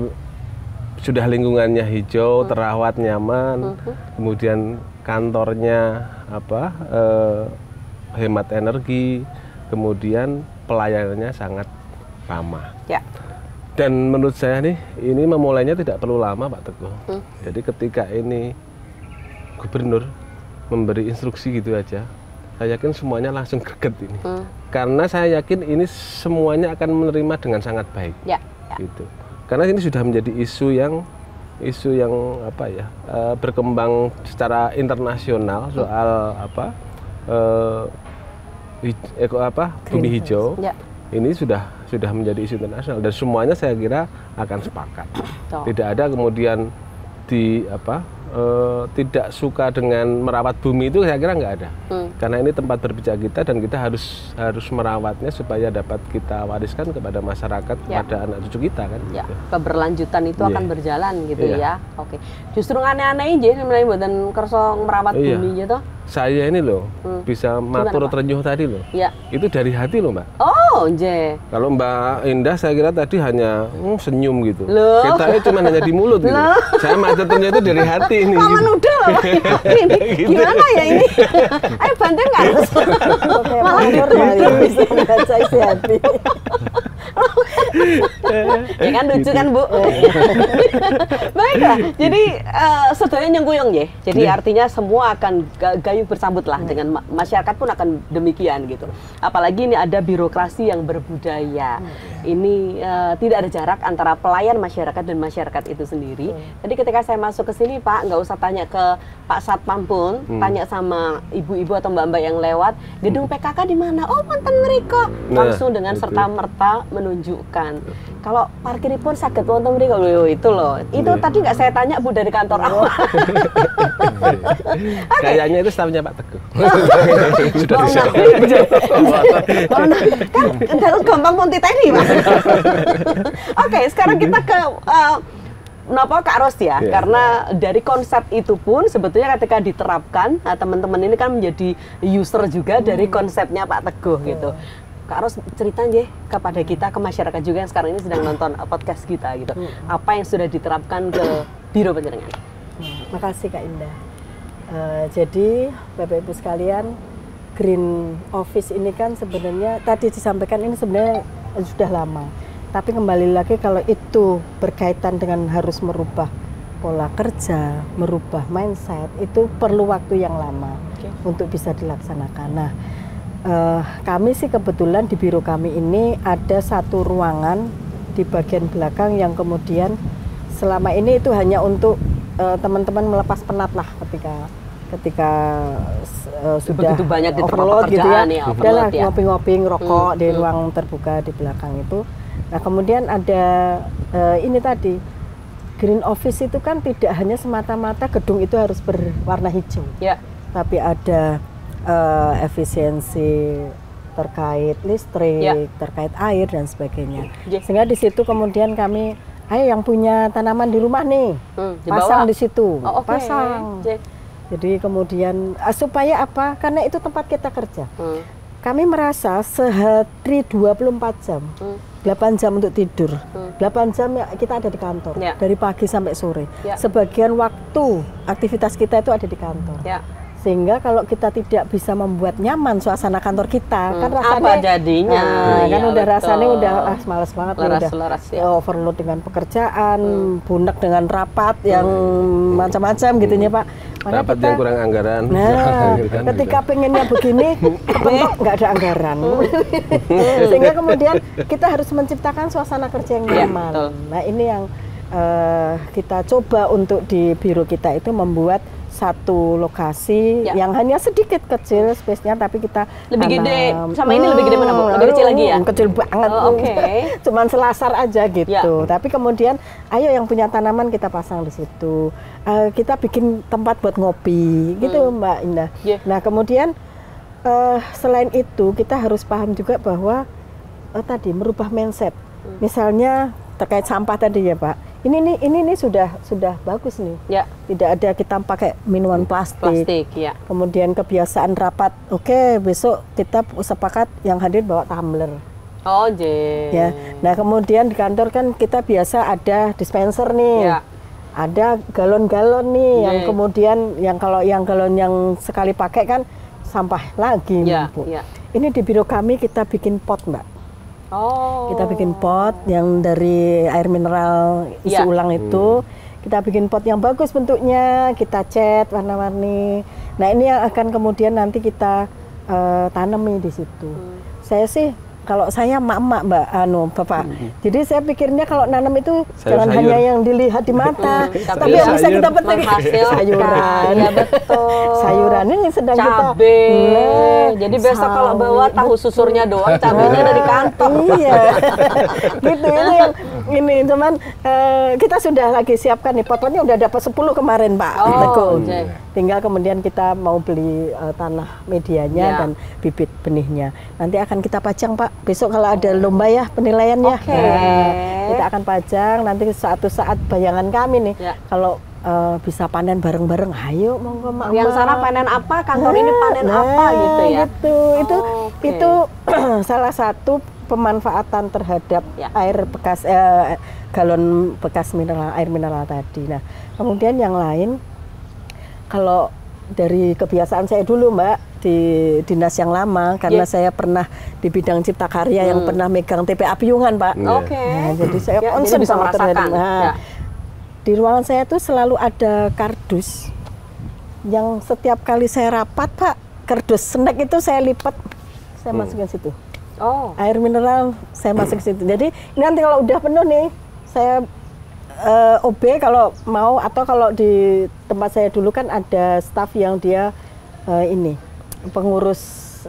sudah lingkungannya hijau, terawat, nyaman, kemudian kantornya hemat energi, kemudian pelayanannya sangat ramah. Ya. Dan menurut saya nih, ini memulainya tidak perlu lama Pak Teguh. Jadi ketika ini gubernur memberi instruksi gitu aja, saya yakin semuanya langsung greget ini. Karena saya yakin ini semuanya akan menerima dengan sangat baik. Ya. Gitu. Karena ini sudah menjadi isu yang berkembang secara internasional soal bumi hijau. Ya. Ini sudah menjadi isu internasional dan semuanya saya kira akan sepakat. Tidak ada kemudian tidak suka dengan merawat bumi itu, saya kira nggak ada. Karena ini tempat berpijak kita dan kita harus merawatnya supaya dapat kita wariskan kepada masyarakat, kepada anak cucu kita kan. Ya. Gitu. Keberlanjutan itu akan berjalan gitu ya. Oke. Justru aneh-aneh aja sebenarnya buatan kerso merawat bumi gitu. Saya ini loh bisa matur terenyuh tadi loh. Ya. Itu dari hati loh Mbak. Oh, je. Kalau Mbak Indah saya kira tadi hanya senyum gitu. Loh. Kita cuma hanya di mulut gitu. Saya matur terenyuh itu dari hati ini. Paman gitu. udah loh. Ini gimana ya ini? Ayo bantuin nggak harus. Malah bisa membaca isi hati. Ya kan lucu kan Bu. Baiklah. Jadi sedaya nyengkuyung ya. Jadi artinya semua akan gayung bersambut lah dengan masyarakat pun akan demikian gitu. Apalagi ini ada birokrasi yang berbudaya. Ini tidak ada jarak antara pelayan masyarakat dan masyarakat itu sendiri. Jadi ketika saya masuk ke sini Pak, nggak usah tanya ke Pak Satpam pun, tanya sama ibu-ibu atau mbak-mbak yang lewat, gedung PKK di mana? Oh, wonten mriko. Langsung dengan serta-merta menunjukkan. Kalau parkir pun sakit wonten mriko lho itu loh. Itu tadi nggak saya tanya Bu dari kantor awal. Kayaknya itu stafnya Pak Teguh. Sudah kan gampang pun titeni Pak. Oke, sekarang kita ke Kak Ros ya, karena dari konsep itu pun sebetulnya ketika diterapkan, teman-teman ini kan menjadi user juga dari konsepnya Pak Teguh gitu. Kak Ros cerita aja kepada kita, ke masyarakat juga yang sekarang ini sedang nonton podcast kita gitu. Apa yang sudah diterapkan ke Biro Penjaringan? Makasih Kak Indah. Jadi Bapak Ibu sekalian, Green Office ini kan sebenarnya tadi disampaikan ini sebenarnya sudah lama. Tapi kembali lagi kalau itu berkaitan dengan harus merubah pola kerja, merubah mindset, itu perlu waktu yang lama untuk bisa dilaksanakan. Nah, kami sih kebetulan di biro kami ini ada satu ruangan di bagian belakang yang kemudian selama ini itu hanya untuk teman-teman melepas penat lah ketika sudah begitu banyak di overload gitu ya, udahlah ngopi-ngopi ngerokok di ruang terbuka di belakang itu. Nah kemudian ada ini tadi Green Office itu kan tidak hanya semata-mata gedung itu harus berwarna hijau, tapi ada efisiensi terkait listrik, terkait air dan sebagainya. Sehingga di situ kemudian kami, ayo yang punya tanaman di rumah nih, pasang di situ, pasang. Jadi kemudian supaya apa? Karena itu tempat kita kerja. Kami merasa sehari 24 jam, 8 jam untuk tidur, 8 jam ya kita ada di kantor, dari pagi sampai sore. Sebagian waktu aktivitas kita itu ada di kantor. Sehingga kalau kita tidak bisa membuat nyaman suasana kantor kita, kan rasanya apa jadinya? Kan udah rasanya udah males banget, udah overload dengan pekerjaan, bunek dengan rapat yang macam-macam gitu ya Pak. Rapat yang kurang anggaran. Nah, ketika pengennya begini, kepentok nggak ada anggaran. Sehingga kemudian kita harus menciptakan suasana kerja yang nyaman. Nah ini yang kita coba untuk di biro kita itu membuat satu lokasi yang hanya sedikit kecil space-nya, tapi kita lebih gede sama ini lebih gede mana Bu? Lebih kecil lagi ya? Kecil banget. Cuman selasar aja gitu. Tapi kemudian ayo yang punya tanaman kita pasang di situ. Kita bikin tempat buat ngopi gitu Mbak Indah. Nah kemudian selain itu kita harus paham juga bahwa tadi merubah mindset. Misalnya terkait sampah tadi ya Pak. ini sudah bagus nih. Ya. Tidak ada kita pakai minuman plastik. Ya. Kemudian kebiasaan rapat. Oke, besok kita sepakat yang hadir bawa tumbler. Oh, ya. Nah, kemudian di kantor kan kita biasa ada dispenser nih. Ya. Ada galon-galon nih yang kemudian kalau yang galon yang sekali pakai kan sampah lagi, Bu. Ya. Ini di biro kami kita bikin pot, Mbak. Oh. Kita bikin pot yang dari air mineral isi ulang itu. Kita bikin pot yang bagus bentuknya, kita cat warna-warni. Nah, ini yang akan kemudian nanti kita tanami di situ. Saya sih kalau saya emak-emak, Mbak, Bapak. Jadi saya pikirnya kalau nanam itu jangan hanya yang dilihat di mata, tapi yang bisa kita petik sayuran. Iya, betul. Sayuran ini sedang cabe. Jadi besok kalau bawa tahu susurnya doang, cabenya dari kantong. Iya. Gitu itu yang ini cuman kita sudah lagi siapkan nih potnya udah dapat 10 kemarin, Pak. Tinggal kemudian kita mau beli tanah medianya dan bibit benihnya. Nanti akan kita pajang, Pak. Besok kalau ada lomba ya penilaiannya, kita akan pajang. Nanti suatu saat bayangan kami nih, kalau bisa panen bareng-bareng, ayo monggo Mak. Yang sana panen apa, kantor ini panen apa gitu ya. Gitu. Itu salah satu pemanfaatan terhadap air bekas galon bekas air mineral tadi. Nah, kemudian yang lain kalau dari kebiasaan saya dulu, Mbak, di dinas yang lama, karena saya pernah di bidang cipta karya yang pernah megang TPA Piungan, Pak. Nah, jadi saya concern sama terhadap. Di ruangan saya tuh selalu ada kardus yang setiap kali saya rapat, Pak, kardus snack itu saya lipat, saya masukin situ. Air mineral saya masukin situ. Jadi nanti kalau udah penuh nih, saya OB kalau mau, atau kalau di tempat saya dulu kan ada staf yang dia ini pengurus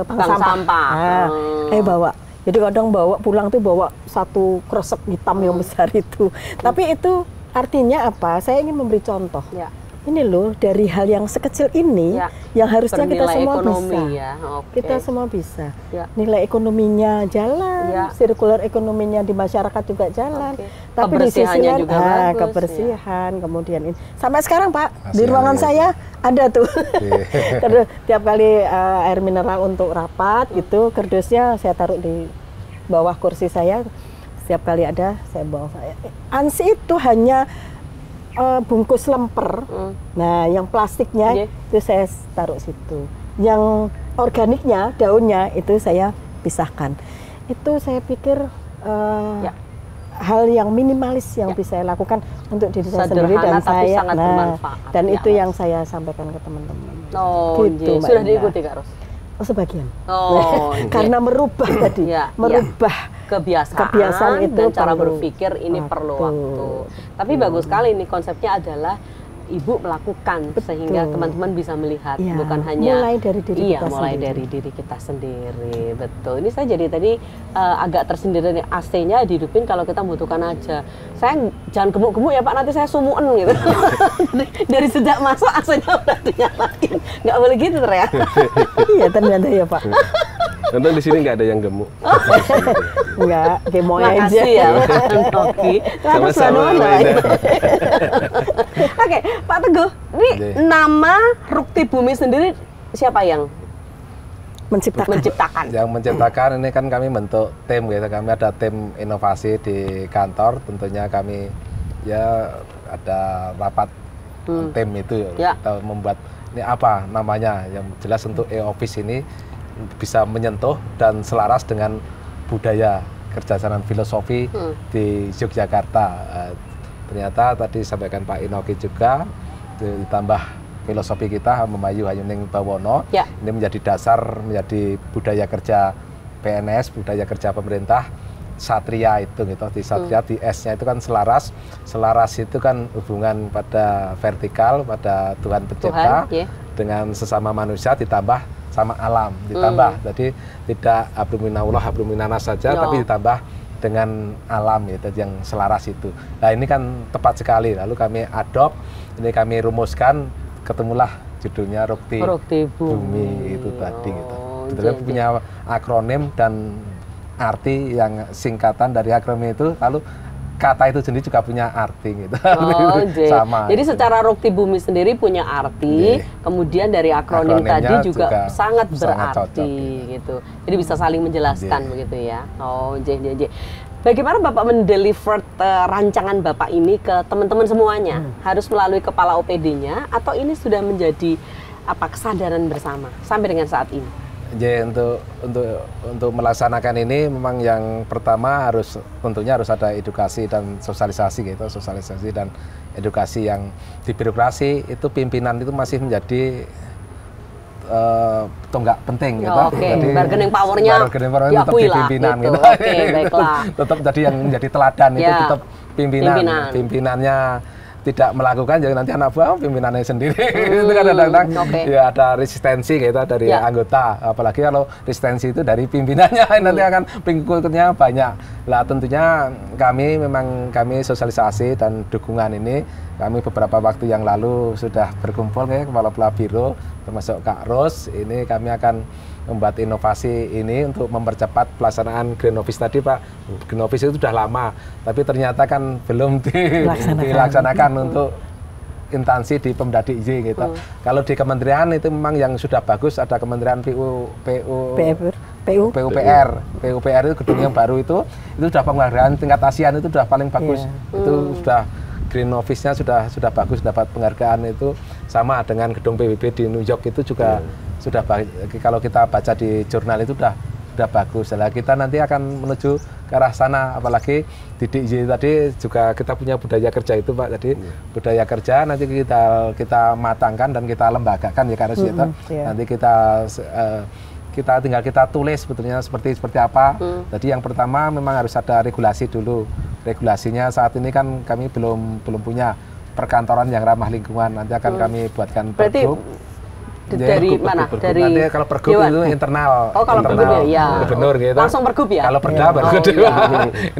bank sampah. Bawa. Jadi kadang bawa pulang tuh bawa satu kresek hitam yang besar itu. Tapi itu artinya apa? Saya ingin memberi contoh. Ini loh, dari hal yang sekecil ini yang harusnya kita semua bisa. Kita semua bisa. Nilai ekonominya jalan, sirkular ekonominya di masyarakat juga jalan. Tapi di sisi lain kebersihan, kemudian ini. Sampai sekarang, Pak, di ruangan saya ada tuh. Terus tiap kali air mineral untuk rapat gitu, kardusnya saya taruh di bawah kursi saya. Setiap kali ada saya bawa. ANSI itu hanya bungkus lemper. Nah, yang plastiknya itu saya taruh situ. Yang organiknya, daunnya itu saya pisahkan. Itu saya pikir hal yang minimalis yang bisa saya lakukan untuk diri saya sendiri dan saya. Dan itu yang saya sampaikan ke teman-teman. Gitu, sudah diikuti, Kak Ros? Sebagian. Karena merubah tadi, merubah kebiasaan itu, dan cara berpikir ini perlu waktu. Tapi bagus sekali ini konsepnya adalah Ibu melakukan sehingga teman-teman bisa melihat, bukan hanya mulai dari diri kita mulai sendiri. dari diri kita sendiri. Betul. Ini saya jadi tadi agak tersindir nih, AC-nya dihidupin kalau kita membutuhkan aja. Saya jangan gemuk-gemuk ya, Pak, nanti saya sumuen gitu. Dari sejak masuk AC-nya udah dinyalain. Nggak boleh gitu ternyata. Iya, ternyata ya, Pak. Untung di sini nggak ada yang gemuk. Enggak, gemoy aja. Makasih ya, Oki. Sama-sama. Oke, Pak Teguh, ini nama Rukti Bumi sendiri siapa yang menciptakan? Yang menciptakan ini kan kami bentuk tim gitu. Kami ada tim inovasi di kantor. Tentunya kami ada rapat tim itu. Kita membuat ini apa namanya, yang jelas untuk e-office ini bisa menyentuh dan selaras dengan budaya kerjasama filosofi di Yogyakarta. Ternyata tadi sampaikan Pak Inoki juga, ditambah filosofi kita Memayu Hayuning Bawono, ini menjadi dasar, menjadi budaya kerja PNS, budaya kerja pemerintah. Satria itu gitu, di Satria di S-nya itu kan selaras. Selaras itu kan hubungan pada vertikal, pada Tuhan pencipta dengan sesama manusia, ditambah sama alam, ditambah. Jadi tidak habluminallah habluminanas saja, tapi ditambah dengan alam gitu, yang selaras itu. Nah, ini kan tepat sekali. Lalu kami adopt, ini kami rumuskan, ketemulah judulnya Rukti Bumi itu tadi gitu. Sebetulnya punya akronim dan arti yang singkatan dari akronim itu. Lalu kata itu sendiri juga punya arti gitu. Sama. Jadi secara Rukti Bumi sendiri punya arti, kemudian dari akronim tadi juga sangat berarti gitu. Jadi bisa saling menjelaskan begitu ya. Bagaimana Bapak mendeliver rancangan Bapak ini ke teman-teman semuanya? Harus melalui kepala OPD-nya atau ini sudah menjadi kesadaran bersama sampai dengan saat ini? Jadi untuk melaksanakan ini memang yang pertama tentunya harus ada edukasi dan sosialisasi gitu, sosialisasi dan edukasi yang di birokrasi itu pimpinan itu masih menjadi tonggak penting gitu. Jadi bargaining powernya tetap di pimpinan gitu. Tetap jadi yang menjadi teladan itu tetap pimpinannya tidak melakukan, jadi nanti anak buah pimpinannya sendiri. Itu kan kadang-kadang ya ada resistensi gitu dari anggota, apalagi kalau resistensi itu dari pimpinannya nanti akan pengikutnya banyak. Lah tentunya kami sosialisasi dan dukungan ini kami beberapa waktu yang lalu sudah berkumpul ya kepala biro termasuk Kak Ros, ini kami akan membuat inovasi ini untuk mempercepat pelaksanaan Green Office tadi Pak. Green Office itu sudah lama, tapi ternyata kan belum dilaksanakan untuk instansi di Pemda DIY gitu. Kalau di kementerian itu memang yang sudah bagus, ada Kementerian PUPR itu gedung yang baru itu sudah penghargaan tingkat ASEAN itu sudah paling bagus. Itu sudah Green Office-nya sudah bagus, dapat penghargaan itu. Sama dengan gedung PBB di New York itu juga sudah kalau kita baca di jurnal itu sudah bagus. Nah, kita nanti akan menuju ke arah sana, apalagi di DIY tadi juga kita punya budaya kerja itu Pak. Jadi budaya kerja nanti kita matangkan dan kita lembagakan ya karena itu. Nanti kita tinggal kita tulis sebetulnya seperti apa. Jadi yang pertama memang harus ada regulasi dulu. Regulasinya saat ini kan kami belum punya perkantoran yang ramah lingkungan. Nanti akan kami buatkan pergub. Dari mana? Dari nanti kalau pergub itu internal. Oh, kalau pergub ya. Gubernur gitu. Langsung pergub ya? Kalau perda baru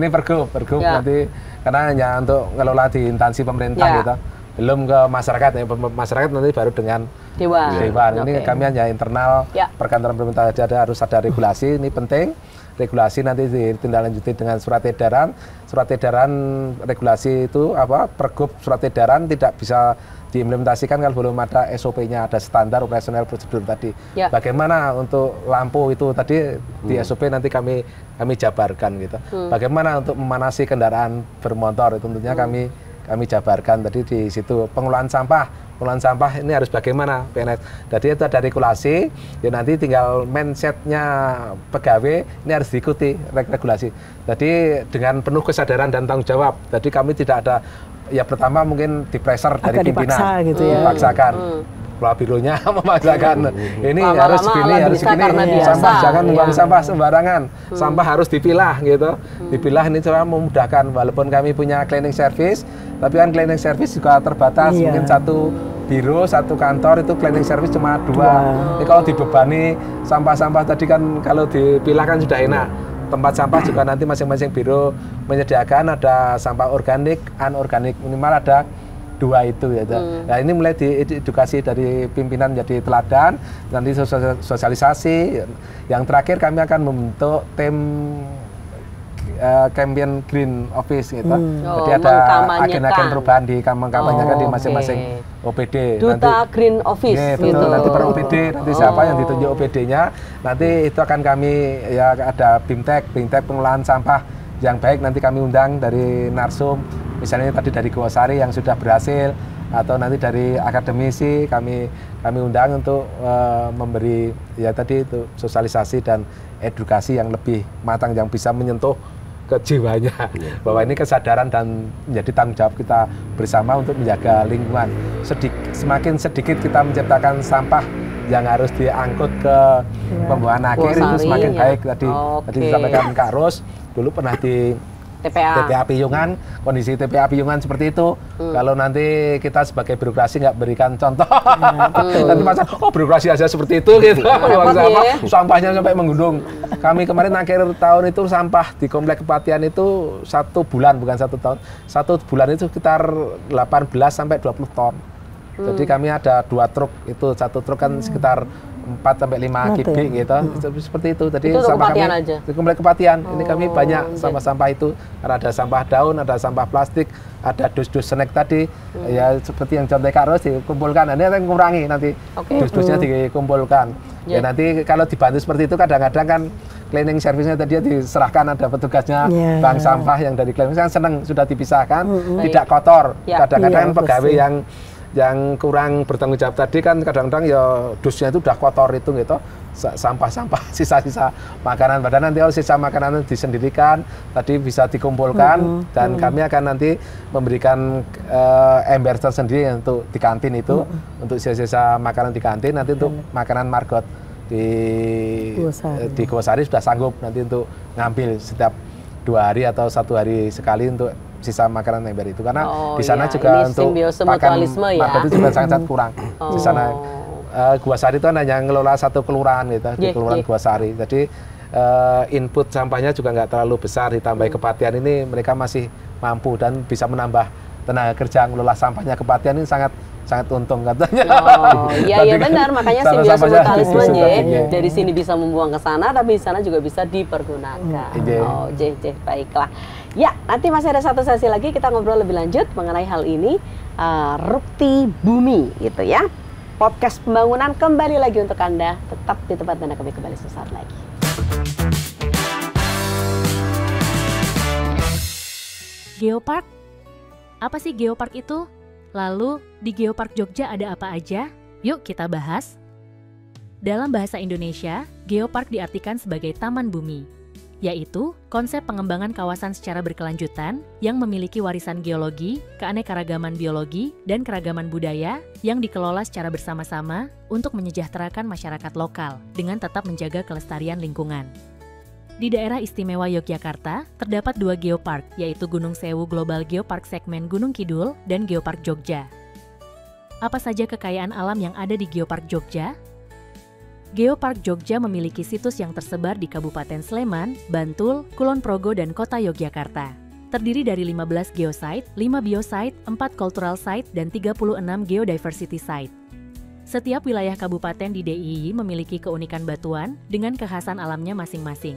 ini pergub nanti karena hanya untuk ngelola di instansi pemerintah gitu. Belum ke masyarakat masyarakat nanti baru dengan Dewan. Ini kami hanya internal perkantoran pemerintah saja harus ada regulasi, ini penting. Regulasi nanti ditindaklanjuti dengan surat edaran regulasi itu pergub surat edaran tidak bisa diimplementasikan kalau belum ada SOP-nya, ada standar operasional prosedur tadi. Bagaimana untuk lampu itu tadi di SOP nanti kami jabarkan gitu. Bagaimana untuk memanasi kendaraan bermotor itu tentunya kami jabarkan tadi di situ. Pengelolaan sampah ini harus bagaimana PNS. Jadi itu ada regulasi, ya nanti tinggal mindsetnya pegawai ini harus diikuti regulasi. Jadi dengan penuh kesadaran dan tanggung jawab. Jadi kami tidak ada, ya pertama mungkin di pressure dari pimpinan, gitu ya. Dipaksakan. Kepala bironya memaksakan. Ini harus gini, harus gini. Sampah jangan membuang sampah sembarangan. Sampah harus dipilah gitu. Dipilah ini cara memudahkan. Walaupun kami punya cleaning service, tapi kan cleaning service juga terbatas. Mungkin satu biro, satu kantor itu cleaning service cuma 2. Ini kalau dibebani sampah-sampah tadi kan kalau dipilah kan sudah enak. Tempat sampah juga nanti masing-masing biro menyediakan ada sampah organik, anorganik, minimal ada 2 itu ya. Nah ini mulai diedukasi dari pimpinan jadi teladan, nanti sosialisasi. Yang terakhir kami akan membentuk tim campaign Green Office gitu. Jadi ada agen-agen perubahan di kampanyekan di masing-masing OPD. Duta nanti, Green Office betul, gitu. Nanti per OPD, nanti siapa yang ditunjuk OPD-nya, nanti itu akan kami ya ada BIMTEK pengelolaan sampah yang baik, nanti kami undang dari Narsum, misalnya tadi dari Gowasari yang sudah berhasil, atau nanti dari akademisi kami undang untuk memberi ya tadi itu sosialisasi dan edukasi yang lebih matang yang bisa menyentuh ke jiwanya bahwa ini kesadaran dan menjadi tanggung jawab kita bersama untuk menjaga lingkungan. Semakin sedikit kita menciptakan sampah yang harus diangkut ke pembuangan akhir itu semakin baik. Tadi disampaikan Kak Ros, dulu pernah di TPA Piyungan, kondisi TPA Piyungan seperti itu. Kalau nanti kita sebagai birokrasi nggak berikan contoh, nanti masa birokrasi aja seperti itu gitu. Sampahnya sampai menggunung. Kami kemarin akhir tahun itu sampah di Komplek Kepatihan itu 1 bulan, bukan 1 tahun. 1 bulan itu sekitar 18 sampai 20 ton. Jadi kami ada 2 truk, itu 1 truk kan sekitar sampai 5 kubik gitu. Seperti itu. Tadi itu sampah kami aja. Komplek Kepatihan. Ini kami banyak sampah-sampah itu. Karena ada sampah daun, ada sampah plastik, ada dus-dus snack tadi. Ya seperti yang contoh Kak Ros dikumpulkan. Ini akan mengurangi nanti dus-dusnya dikumpulkan. Ya nanti kalau dibantu seperti itu kadang-kadang kan cleaning service-nya tadi diserahkan, ada petugasnya bank sampah yang dari cleaning kan senang sudah dipisahkan, tidak kotor. Kadang-kadang pegawai yang kurang bertanggung jawab tadi kan kadang-kadang ya dusnya itu udah kotor itu gitu, sampah-sampah sisa-sisa makanan, padahal nanti kalau sisa makanan itu disendirikan tadi bisa dikumpulkan dan kami akan nanti memberikan ember tersendiri untuk di kantin itu untuk sisa-sisa makanan di kantin, nanti untuk makanan margot di Gowasari sudah sanggup nanti untuk ngambil setiap 2 hari atau 1 hari sekali untuk sisa makanan ember itu, karena di sana juga untuk pakan margot itu juga sangat kurang. Di sana Gowasari itu hanya ngelola 1 kelurahan gitu, di kelurahan Gowasari. Jadi input sampahnya juga nggak terlalu besar, ditambah Kepatihan ini mereka masih mampu dan bisa menambah tenaga kerja ngelola sampahnya. Kepatihan ini sangat untung katanya. Iya benar, makanya simbiosis mutualisme dari sini bisa membuang ke sana, tapi di sana juga bisa dipergunakan. Baiklah. Ya, nanti masih ada 1 sesi lagi kita ngobrol lebih lanjut mengenai hal ini, Rukti Bumi gitu ya. Podcast pembangunan kembali lagi untuk Anda, tetap di tempat Anda, kami kembali sesaat lagi. Geopark? Apa sih Geopark itu? Lalu di Geopark Jogja ada apa aja? Yuk kita bahas. Dalam bahasa Indonesia, Geopark diartikan sebagai taman bumi, yaitu konsep pengembangan kawasan secara berkelanjutan yang memiliki warisan geologi, keanekaragaman biologi, dan keragaman budaya yang dikelola secara bersama-sama untuk menyejahterakan masyarakat lokal dengan tetap menjaga kelestarian lingkungan. Di daerah istimewa Yogyakarta, terdapat 2 geopark, yaitu Gunung Sewu Global Geopark segmen Gunung Kidul dan Geopark Jogja. Apa saja kekayaan alam yang ada di Geopark Jogja? Geopark Jogja memiliki situs yang tersebar di Kabupaten Sleman, Bantul, Kulon Progo, dan Kota Yogyakarta. Terdiri dari 15 geosite, 5 biosite, 4 cultural site, dan 36 geodiversity site. Setiap wilayah kabupaten di DIY memiliki keunikan batuan dengan kekhasan alamnya masing-masing.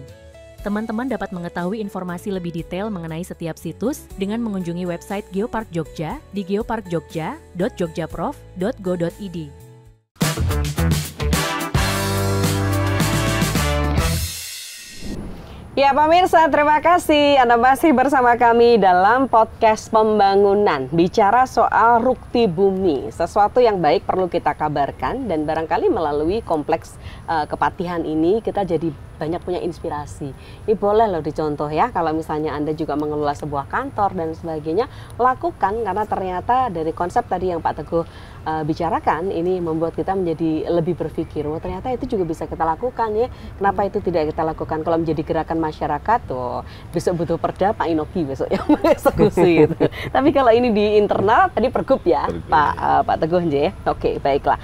Teman-teman dapat mengetahui informasi lebih detail mengenai setiap situs dengan mengunjungi website Geopark Jogja di geoparkjogja.jogjaprof.go.id. Ya pemirsa, terima kasih Anda masih bersama kami dalam podcast pembangunan. Bicara soal Rukti Bumi, sesuatu yang baik perlu kita kabarkan, dan barangkali melalui kompleks Kepatihan ini kita jadi banyak punya inspirasi. Ini boleh loh dicontoh ya, kalau misalnya Anda juga mengelola sebuah kantor dan sebagainya, lakukan, karena ternyata dari konsep tadi yang Pak Teguh bicarakan, ini membuat kita menjadi lebih berpikir, oh ternyata itu juga bisa kita lakukan ya, kenapa itu tidak kita lakukan? Kalau menjadi gerakan masyarakat, tuh besok butuh perda Pak Inoki besok yang mengeksekusi gitu. Tapi kalau ini di internal, tadi pergub ya Pak Teguh ya. Oke, baiklah.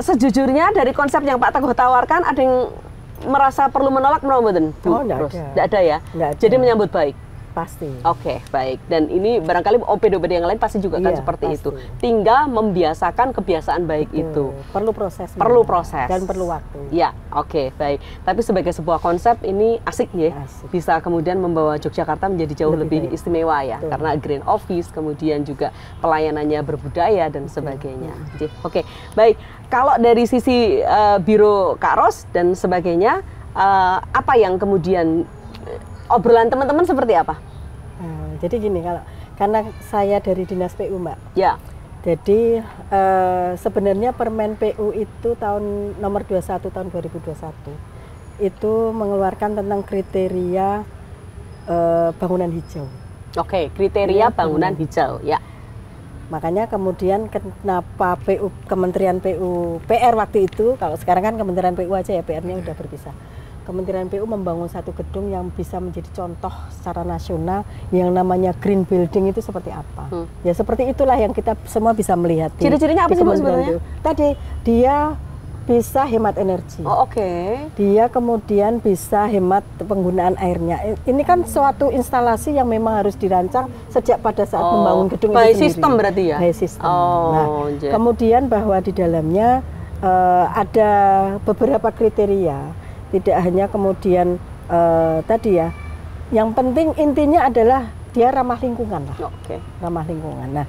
Sejujurnya dari konsep yang Pak Teguh tawarkan, ada yang merasa perlu menolak menolak? Tidak ada ya? Nggak ada. Jadi menyambut baik? Pasti. Oke, baik. Dan ini barangkali OPD-OPD yang lain pasti juga akan seperti itu. Tinggal membiasakan kebiasaan baik itu. Perlu proses. Perlu proses. Dan perlu waktu. Ya, oke, baik. Tapi sebagai sebuah konsep ini asik ya. Asik. Bisa kemudian membawa Yogyakarta menjadi jauh lebih istimewa ya. Betul. Karena green office, kemudian juga pelayanannya berbudaya dan sebagainya. Oke, baik. Kalau dari sisi Biro Kak Ros dan sebagainya, apa yang kemudian obrolan teman-teman seperti apa? Jadi gini, karena saya dari Dinas PU Mbak. Ya. Jadi sebenarnya Permen PU itu nomor 21 tahun 2021 itu mengeluarkan tentang kriteria bangunan hijau. Oke, kriteria bangunan hijau, ya. Makanya kemudian kenapa Kementerian PR waktu itu, kalau sekarang kan Kementerian PU aja ya, PR-nya udah berpisah. Kementerian PU membangun satu gedung yang bisa menjadi contoh secara nasional yang namanya green building itu seperti apa. Ya seperti itulah yang kita semua bisa melihat. Ciri-cirinya apa sih Bu sebenarnya? Tadi dia bisa hemat energi. Oh, oke. Dia kemudian bisa hemat penggunaan airnya. Ini kan suatu instalasi yang memang harus dirancang sejak pada saat membangun gedung itu sendiri. By system berarti ya? By system. Kemudian bahwa di dalamnya ada beberapa kriteria, tidak hanya kemudian tadi ya, yang penting intinya adalah dia ramah lingkungan lah. Ramah lingkungan. Nah,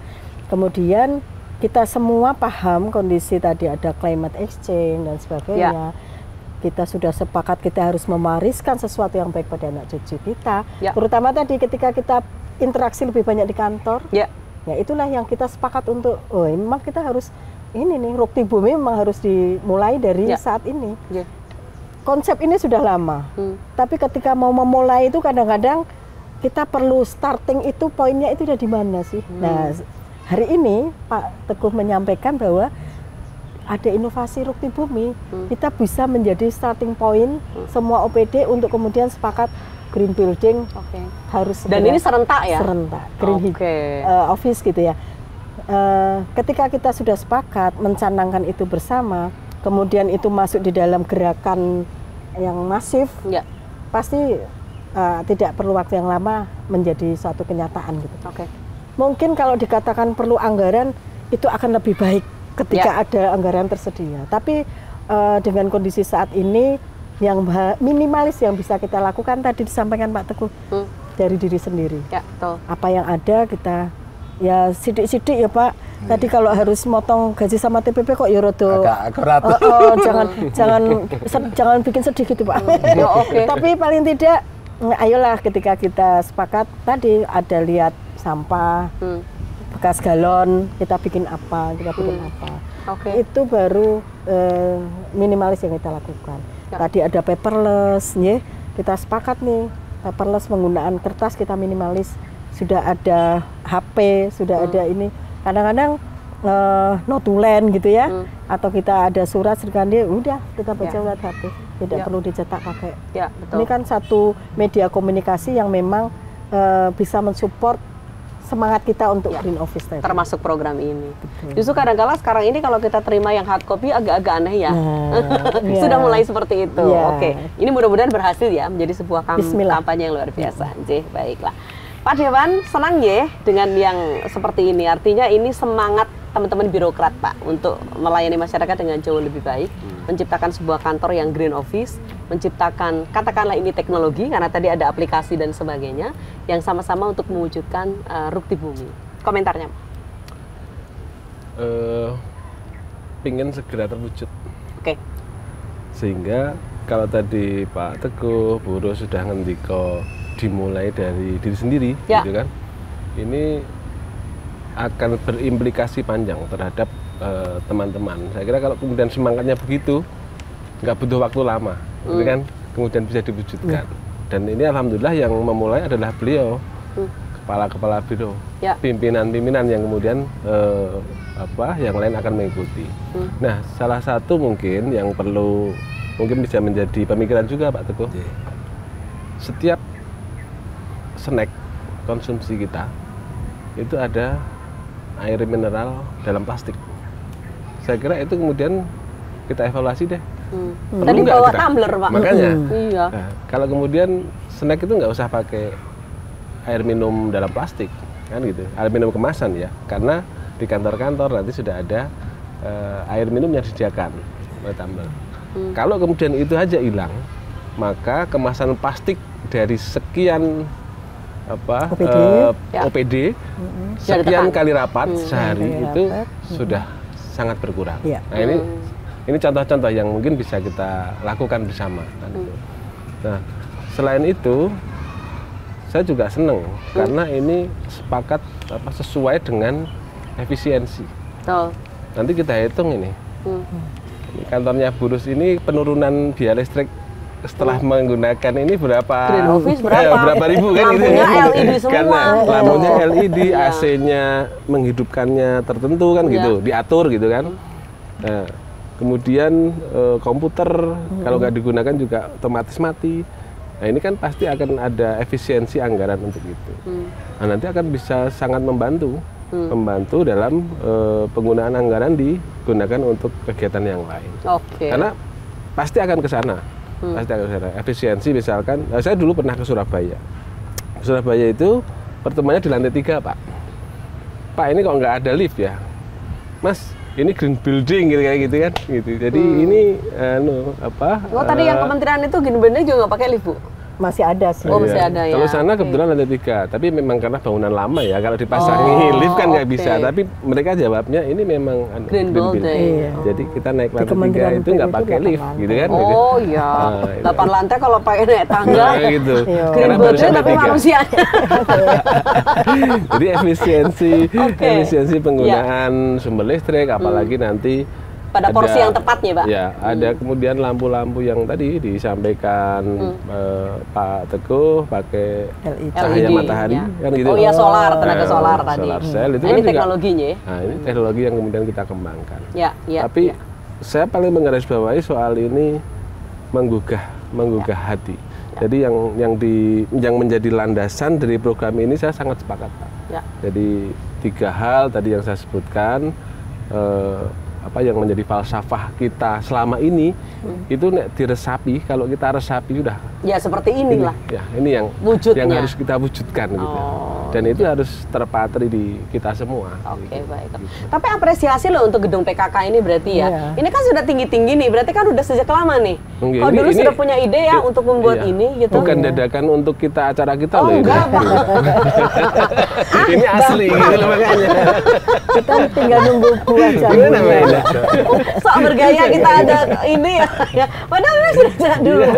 kemudian kita semua paham kondisi tadi ada climate exchange dan sebagainya. Kita sudah sepakat kita harus mewariskan sesuatu yang baik pada anak cucu kita. Terutama tadi ketika kita interaksi lebih banyak di kantor. Ya itulah yang kita sepakat untuk, memang kita harus ini nih, Rukti Bumi memang harus dimulai dari saat ini. Konsep ini sudah lama. Tapi ketika mau memulai itu kadang-kadang kita perlu starting itu, poinnya itu udah di mana sih? Nah, hari ini Pak Teguh menyampaikan bahwa ada inovasi Rukti Bumi, kita bisa menjadi starting point semua OPD untuk kemudian sepakat green building harus dan ini serentak ya? Serentak, green office gitu ya. Ketika kita sudah sepakat mencanangkan itu bersama, kemudian itu masuk di dalam gerakan yang masif, pasti tidak perlu waktu yang lama menjadi suatu kenyataan gitu. Mungkin kalau dikatakan perlu anggaran, itu akan lebih baik ketika ada anggaran tersedia. Tapi dengan kondisi saat ini, yang minimalis yang bisa kita lakukan tadi disampaikan Pak Teguh dari diri sendiri. Apa yang ada kita ya sidik-sidik ya Pak. Tadi kalau harus motong gaji sama TPP kok ya rodo. Jangan bikin sedih gitu Pak. Tapi paling tidak, ayolah ketika kita sepakat tadi ada lihat sampah, bekas galon, kita bikin apa. Itu baru minimalis yang kita lakukan. Tadi ada paperless, kita sepakat nih, paperless penggunaan kertas kita minimalis. Sudah ada HP, sudah ada ini. Kadang-kadang notulen gitu ya, atau kita ada surat serikandi, udah kita baca lewat HP, tidak perlu dicetak pakai. Ini kan satu media komunikasi yang memang bisa mensupport semangat kita untuk green office tadi. Termasuk program ini. Justru kadang-kala sekarang ini kalau kita terima yang hard copy agak-agak aneh ya. Sudah mulai seperti itu. Ini mudah-mudahan berhasil ya menjadi sebuah kampanye yang luar biasa. Baiklah. Pak Dewan, senang ya dengan yang seperti ini. Artinya ini semangat teman-teman birokrat Pak untuk melayani masyarakat dengan jauh lebih baik, menciptakan sebuah kantor yang green office, menciptakan katakanlah ini teknologi karena tadi ada aplikasi dan sebagainya yang sama-sama untuk mewujudkan Rukti Bumi. Komentarnya? Pingin segera terwujud. Sehingga kalau tadi Pak Teguh, Bu Ro sudah ngendiko dimulai dari diri sendiri, gitu kan? Ini akan berimplikasi panjang terhadap teman-teman. Saya kira kalau kemudian semangatnya begitu, nggak butuh waktu lama, gitu kan? Kemudian bisa diwujudkan. Dan ini alhamdulillah yang memulai adalah beliau, kepala-kepala biro, pimpinan-pimpinan yang kemudian yang lain akan mengikuti. Nah, salah satu mungkin yang perlu bisa menjadi pemikiran juga Pak Teguh. Setiap snack konsumsi kita itu ada air mineral dalam plastik. Saya kira itu kemudian kita evaluasi deh. Tadi bawa tumbler Pak. Makanya, nah, kalau kemudian snack itu nggak usah pakai air minum dalam plastik, kan gitu. Air minum kemasan ya, karena di kantor-kantor nanti sudah ada air minum yang disediakan oleh tumbler. Kalau kemudian itu aja hilang, maka kemasan plastik dari sekian OPD sekian kali rapat sehari itu sudah sangat berkurang. Nah ini contoh-contoh yang mungkin bisa kita lakukan bersama. Nah selain itu saya juga senang karena ini sepakat sesuai dengan efisiensi. Nanti kita hitung ini. Kantornya Burus ini penurunan biaya listrik setelah menggunakan ini berapa? Green office berapa ribu kan gitu ya? LED semua. Karena lampunya LED, AC-nya menghidupkannya tertentu kan gitu, diatur gitu kan. Nah, kemudian komputer kalau nggak digunakan juga otomatis mati. Nah ini kan pasti akan ada efisiensi anggaran untuk itu. Nah nanti akan bisa sangat membantu dalam penggunaan anggaran digunakan untuk kegiatan yang lain. Karena pasti akan ke sana. Pasti akan ke sana. Efisiensi misalkan, saya dulu pernah ke Surabaya. Surabaya itu pertemuannya di lantai 3 Pak. Pak ini kok nggak ada lift ya? Mas, ini green building gitu kayak gitu kan gitu. Jadi ini tadi yang kementerian itu green building juga nggak pakai lift, Bu? Masih ada sih. Oh, masih ada ya. Kalau sana kebetulan ada 3, tapi memang karena bangunan lama ya. Kalau dipasangi lift kan nggak bisa. Tapi mereka jawabnya ini memang green building. Jadi kita naik lantai 3 itu nggak pakai lift, gitu kan? Oh iya. 8 lantai kalau pakai naik tangga. Gitu. Green building tapi manusianya. Jadi efisiensi penggunaan sumber listrik, apalagi nanti pada porsi yang tepatnya, Pak. Ya, ada kemudian lampu-lampu yang tadi disampaikan Pak Teguh pakai cahaya matahari, kan gitu. Oh iya, solar, tenaga solar tadi. Solar cell itu ini kan teknologinya. Nah, ini teknologi yang kemudian kita kembangkan. Ya. Tapi saya paling menggarisbawahi soal ini menggugah hati. Jadi yang menjadi landasan dari program ini saya sangat sepakat, Pak. Jadi 3 hal tadi yang saya sebutkan, apa yang menjadi falsafah kita selama ini itu diresapi, kalau kita resapi udah ya seperti inilah ini yang wujudnya, yang harus kita wujudkan gitu. Dan itu harus terpatri di kita semua. Baik. Tapi apresiasi loh untuk gedung PKK ini berarti ya. Ini kan sudah tinggi-tinggi nih, berarti kan udah sejak lama nih. Kalau dulu sudah punya ide ya untuk membuat ini gitu. Bukan dadakan untuk acara kita loh. Enggak, Pak. Ini asli gitu loh makanya. Kita tinggal nunggu buah jambu. Soal bergaya kita ada ini ya. Padahal ini sudah dulu.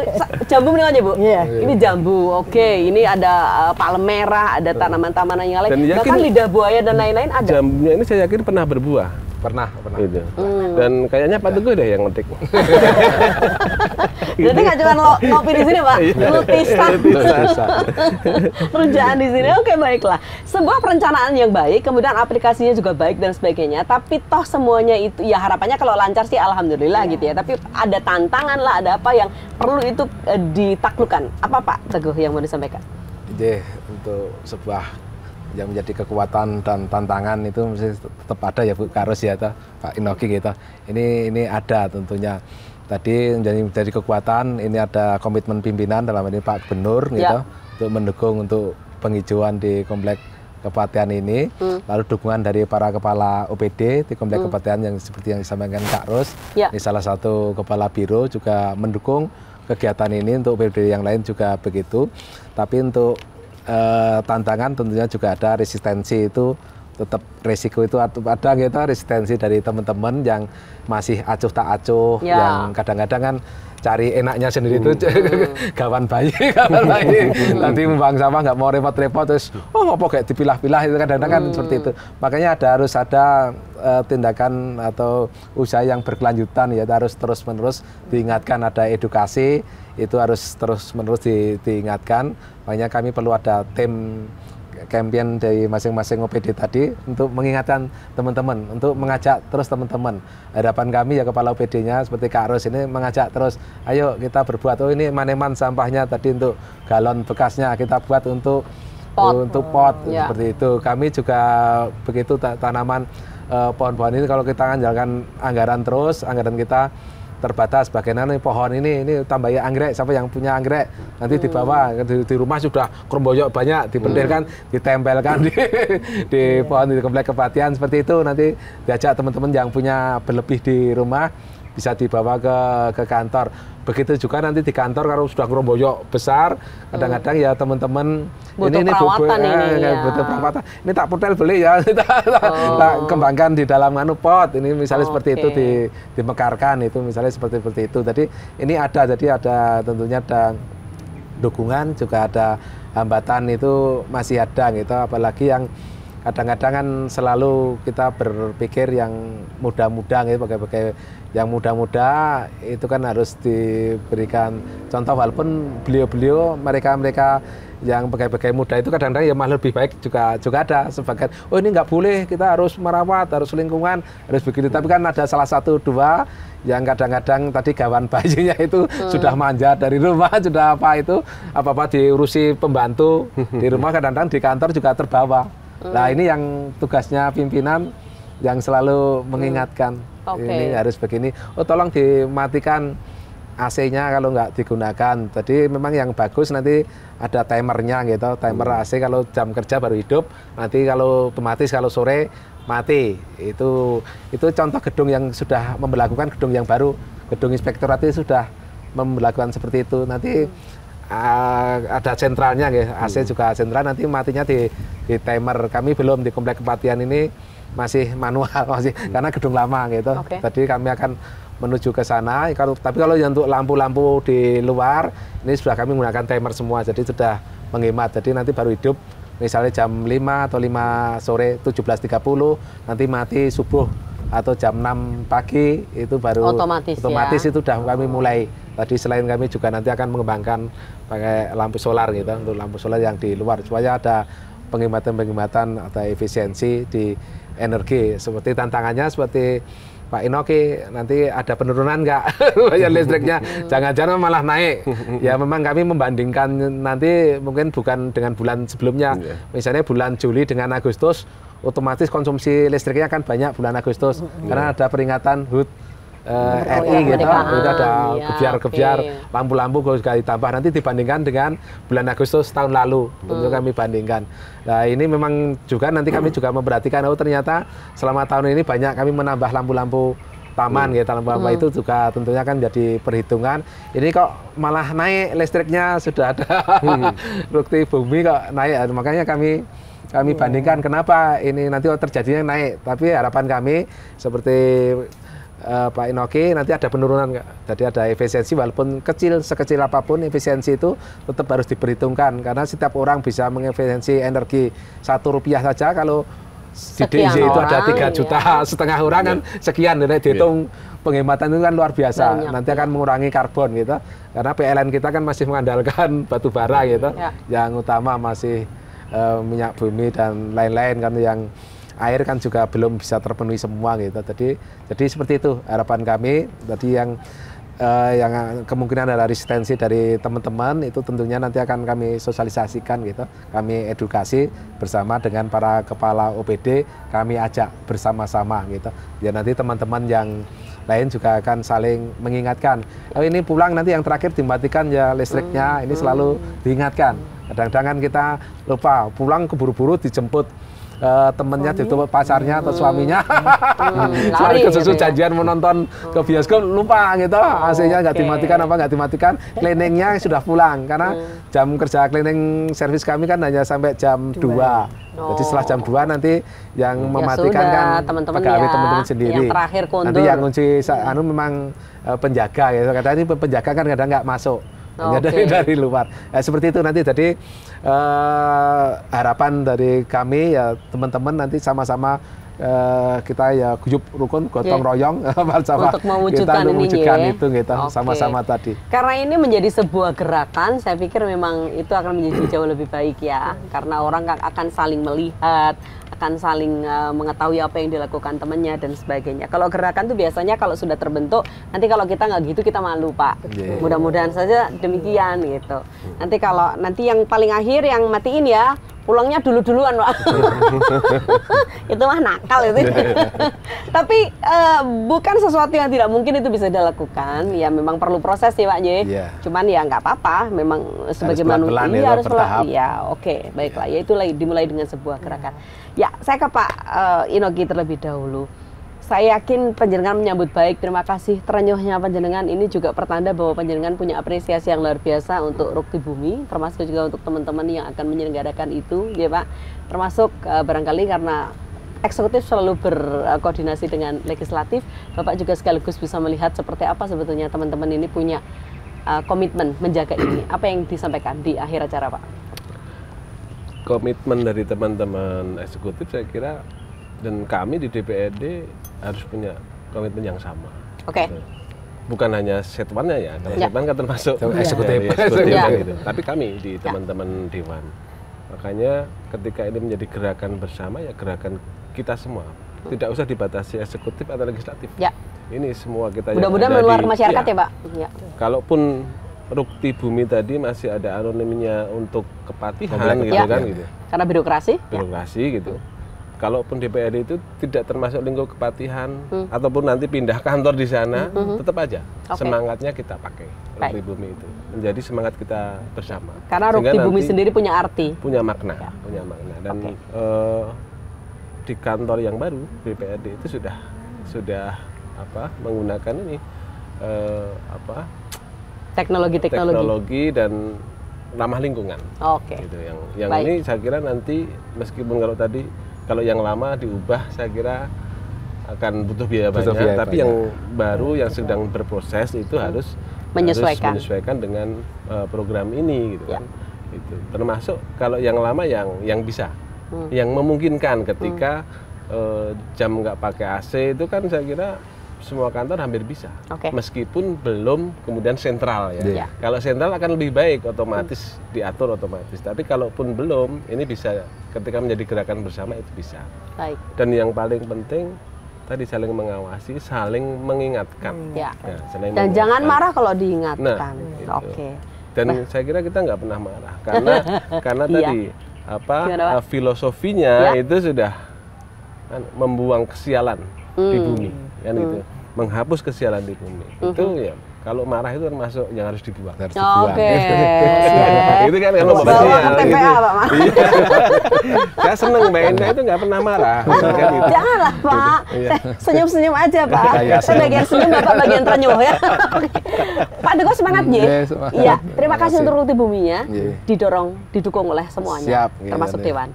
Jambu namanya, Bu? Ini jambu. Ini ada palem merah, ada tanaman-tanaman yang lain. Bahkan lidah buaya dan lain-lain ada. Jambunya ini saya yakin pernah berbuah. Pernah. Gitu. Dan kayaknya Pak Teguh deh yang ngetik. Berarti nggak cuma ngopi di sini, Pak, lutisan. Perencanaan di sini. Oke, baiklah. Sebuah perencanaan yang baik, kemudian aplikasinya juga baik dan sebagainya. Tapi toh semuanya itu ya harapannya kalau lancar sih alhamdulillah gitu ya. Tapi ada tantangan lah, ada apa yang perlu itu ditaklukkan. Apa Pak Teguh yang mau disampaikan? Jadi untuk sebuah yang menjadi kekuatan dan tantangan itu mesti tetap ada ya Bu Karus ya Pak Inoki gitu. Ini ada tentunya. Tadi menjadi kekuatan, ini ada komitmen pimpinan dalam ini Pak Gubernur gitu untuk mendukung untuk penghijauan di komplek kepatian ini. Lalu dukungan dari para kepala OPD di komplek kepatian yang seperti yang disampaikan Kak Ros. Ini salah satu kepala biro juga mendukung kegiatan ini, untuk OPD yang lain juga begitu. Tapi untuk tantangan tentunya juga ada resistensi, itu tetap resiko itu ada gitu, resistensi dari teman-teman yang masih acuh tak acuh, yang kadang-kadang kan cari enaknya sendiri itu gawan bayi nanti membuang sampah nggak mau repot-repot, terus apa kayak dipilah-pilah, itu kadang-kadang kan seperti itu. Makanya harus ada tindakan atau usaha yang berkelanjutan ya, harus terus-menerus diingatkan, ada edukasi itu harus terus-menerus diingatkan. Makanya kami perlu ada tim campaign dari masing-masing OPD tadi untuk mengingatkan teman-teman, untuk mengajak terus teman-teman. Harapan kami ya kepala OPD-nya seperti Kak Ros ini mengajak terus, ayo kita berbuat, ini maneman sampahnya tadi untuk galon bekasnya kita buat untuk pot seperti itu. Kami juga begitu, tanaman pohon-pohon ini kalau kita ngandalkan anggaran terus, anggaran kita terbatas, bagaimana nih pohon ini tambahin anggrek, siapa yang punya anggrek nanti dibawa di rumah sudah keromboyok banyak, dipentilkan, ditempelkan di pohon di komplek kepatian seperti itu, nanti diajak teman-teman yang punya berlebih di rumah bisa dibawa ke kantor. Begitu juga nanti di kantor kalau sudah keromboyok besar, kadang-kadang ya teman-teman butuh perawatan butuh perawatan. Ini tak putel beli ya, tak kembangkan di dalam pot. Ini misalnya seperti itu dimekarkan, itu misalnya seperti itu. Jadi ini ada, tentunya ada dukungan, juga ada hambatan, itu masih ada gitu. Apalagi yang kadang-kadang kan selalu kita berpikir yang muda-muda gitu, pakai yang muda-muda itu kan harus diberikan contoh, walaupun beliau-beliau mereka yang pakai muda itu kadang-kadang ya malah lebih baik juga ada sebagian, oh ini nggak boleh, kita harus merawat, harus lingkungan, harus begitu. Tapi kan ada salah satu dua yang kadang-kadang tadi gawan bayinya itu sudah manja dari rumah, sudah apa-apa diurusi pembantu di rumah, kadang-kadang di kantor juga terbawa. Nah ini yang tugasnya pimpinan yang selalu mengingatkan, ini harus begini, oh tolong dimatikan AC-nya kalau nggak digunakan. Jadi memang yang bagus nanti ada timernya gitu, timer AC kalau jam kerja baru hidup, nanti kalau otomatis kalau sore mati. Itu contoh gedung yang sudah memberlakukan, gedung yang baru, gedung inspektorat itu sudah memberlakukan seperti itu. Nanti ada sentralnya gitu, AC juga sentral, nanti matinya di timer. Kami belum di Komplek Kepatihan ini masih manual karena gedung lama gitu. Jadi kami akan menuju ke sana. Tapi kalau untuk lampu-lampu di luar ini sudah kami menggunakan timer semua, jadi sudah menghemat. Jadi nanti baru hidup misalnya jam 5 atau 5 sore 17.30, nanti mati subuh atau jam 6 pagi itu baru otomatis ya. Itu sudah kami mulai. Tadi selain kami juga nanti akan mengembangkan pakai lampu solar gitu, untuk lampu solar yang di luar supaya ada penghematan atau efisiensi di energi. Seperti tantangannya seperti Pak Inoki, nanti ada penurunan nggak bayar listriknya? Jangan-jangan malah naik. Ya memang kami membandingkan nanti mungkin bukan dengan bulan sebelumnya. Misalnya bulan Juli dengan Agustus, otomatis konsumsi listriknya akan banyak bulan Agustus. Karena ada peringatan HUT RI gitu, itu ada gebiar-gebiar, lampu-lampu juga ditambah. Nanti dibandingkan dengan bulan Agustus tahun lalu, tentu kami bandingkan. Nah ini memang juga nanti kami juga memperhatikan, oh ternyata selama tahun ini banyak kami menambah lampu-lampu taman gitu, lampu-lampu itu juga tentunya kan jadi perhitungan. Ini kok malah naik listriknya, sudah ada bukti bumi kok naik, makanya kami bandingkan kenapa ini nanti terjadinya naik. Tapi harapan kami seperti Pak Inoki, nanti ada penurunan nggak? Jadi ada efisiensi walaupun kecil, sekecil apapun efisiensi itu tetap harus diperhitungkan karena setiap orang bisa mengefisiensi energi Rp1 saja. Kalau di DIY itu ada 3,5 juta orang kan sekian, dan dihitung penghematan itu kan luar biasa. Nanti akan mengurangi karbon gitu, karena PLN kita kan masih mengandalkan batu bara gitu, yang utama masih minyak bumi dan lain-lain kan, yang air kan juga belum bisa terpenuhi semua gitu. Jadi seperti itu harapan kami. Tadi yang kemungkinan ada resistensi dari teman-teman itu tentunya nanti akan kami sosialisasikan gitu. Kami edukasi bersama dengan para kepala OPD, kami ajak bersama-sama gitu. Ya nanti teman-teman yang lain juga akan saling mengingatkan. Oh, ini pulang nanti yang terakhir dimatikan ya listriknya, ini selalu diingatkan. Kadang-kadang kan kita lupa, pulang keburu-buru dijemput temennya, ditutup pacarnya atau suaminya, lari kesusu janjian menonton ke bioskop, lupa gitu, AC-nya nggak dimatikan, cleaningnya sudah pulang karena jam kerja cleaning service kami kan hanya sampai jam 2. Jadi setelah jam 2 nanti yang mematikan kan pegawai teman-teman sendiri. Yang terakhir kondur. Nanti yang kunci memang penjaga gitu. Kadang ini penjaga kan kadang nggak masuk. Hanya dari luar. Seperti itu nanti. Jadi harapan dari kami ya teman-teman nanti sama-sama kita ya guyup rukun, gotong royong untuk mewujudkan itu gitu, sama-sama tadi. Karena ini menjadi sebuah gerakan, saya pikir memang itu akan menjadi jauh lebih baik ya. Karena orang akan saling melihat, akan saling mengetahui apa yang dilakukan temannya dan sebagainya. Kalau gerakan tuh biasanya kalau sudah terbentuk, nanti kalau kita nggak gitu kita malu Pak. Mudah-mudahan saja demikian gitu. Nanti yang paling akhir yang matiin ya, pulangnya duluan Pak. Itu mah nakal itu. Tapi bukan sesuatu yang tidak mungkin itu bisa dilakukan. Ya memang perlu proses sih Pak Cuman ya nggak apa-apa. Memang sebagai manusia harus bertahap. Ya oke, baiklah. Ya itulah dimulai dengan sebuah gerakan. Ya saya ke Pak Inoki terlebih dahulu. Saya yakin panjenengan menyambut baik. Terima kasih terenyuhnya panjenengan. Ini juga pertanda bahwa panjenengan punya apresiasi yang luar biasa untuk Rukti Bumi, termasuk juga untuk teman-teman yang akan menyelenggarakan itu, ya Pak. Termasuk barangkali karena eksekutif selalu berkoordinasi dengan legislatif, Bapak juga sekaligus bisa melihat seperti apa sebetulnya teman-teman ini punya komitmen menjaga ini. Apa yang disampaikan di akhir acara, Pak? Komitmen dari teman-teman eksekutif saya kira dan kami di DPRD harus punya komitmen yang sama. Bukan hanya setwannya ya, kalau setwan kan termasuk eksekutif gitu. Tapi kami di teman-teman Dewan. Makanya ketika ini menjadi gerakan bersama ya gerakan kita semua. Tidak usah dibatasi eksekutif atau legislatif. Ini semua kita. Mudah-mudahan menular ke masyarakat ya Pak. Kalaupun Rukti Bumi tadi masih ada anonimnya untuk kepatihan gitu kan gitu. Karena birokrasi gitu. kalaupun DPRD itu tidak termasuk lingkup kepatihan ataupun nanti pindah kantor di sana, tetap aja semangatnya kita pakai Rukti Bumi itu menjadi semangat kita bersama. Karena Rukti Bumi sendiri punya arti, punya makna, dan di kantor yang baru DPRD itu sudah menggunakan ini teknologi dan ramah lingkungan. Gitu. Yang ini saya kira nanti meskipun kalau yang lama diubah saya kira akan butuh biaya banyak, tapi yang baru yang sedang berproses itu harus menyesuaikan dengan program ini gitu kan. Gitu. Termasuk kalau yang lama yang bisa, yang memungkinkan ketika jam nggak pakai AC itu kan saya kira semua kantor hampir bisa, meskipun belum kemudian sentral ya. Kalau sentral akan lebih baik, otomatis diatur otomatis. Tapi kalaupun belum, ini bisa ketika menjadi gerakan bersama itu bisa. Dan yang paling penting tadi saling mengawasi, saling mengingatkan. Dan jangan marah kalau diingatkan. Dan saya kira kita nggak pernah marah karena tadi filosofinya itu sudah membuang kesialan di bumi, kan itu, menghapus kesialan di bumi. Itu ya kalau marah itu termasuk yang harus dibuang. Itu kan kalau Mbak saya seneng Mbak Endah itu nggak pernah marah. Janganlah Pak, senyum-senyum aja Pak. Saya bagian senyum, Bapak bagian terenyuh ya. Pak Deko semangat ya. Iya, terima kasih untuk Rukti Buminya. Didukung oleh semuanya, termasuk Dewan.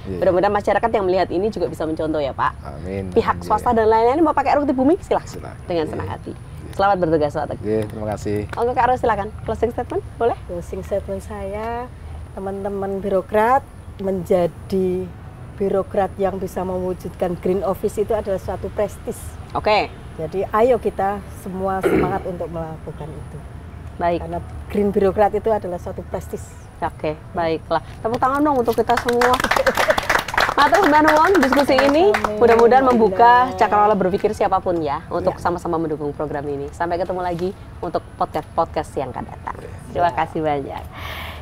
Mudah-mudahan masyarakat yang melihat ini juga bisa mencontoh ya Pak. Amin. Pihak swasta dan lain-lain mau pakai Rukti Bumi silahkan dengan senang hati. Selamat bertugas, Pak Teguh. Terima kasih. Oke, Kak Ros, silakan. Closing statement, boleh? Closing statement saya, teman-teman birokrat, menjadi birokrat yang bisa mewujudkan green office itu adalah suatu prestis. Jadi ayo kita semua semangat untuk melakukan itu. Baik. Karena green birokrat itu adalah suatu prestis. Baiklah. Tepuk tangan dong untuk kita semua. Matur nuwun diskusi ini mudah-mudahan membuka cakrawala berpikir siapapun ya untuk sama-sama mendukung program ini. Sampai ketemu lagi untuk podcast yang akan datang. Terima kasih banyak.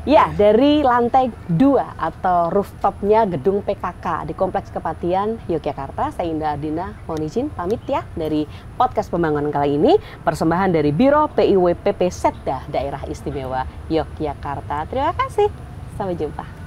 Ya, dari lantai 2 atau rooftopnya gedung PKK di Kompleks Kepatihan Yogyakarta, saya Indah Ardina mohon izin pamit ya dari podcast pembangunan kali ini, persembahan dari Biro PIWPP Setda Daerah Istimewa Yogyakarta. Terima kasih. Sampai jumpa.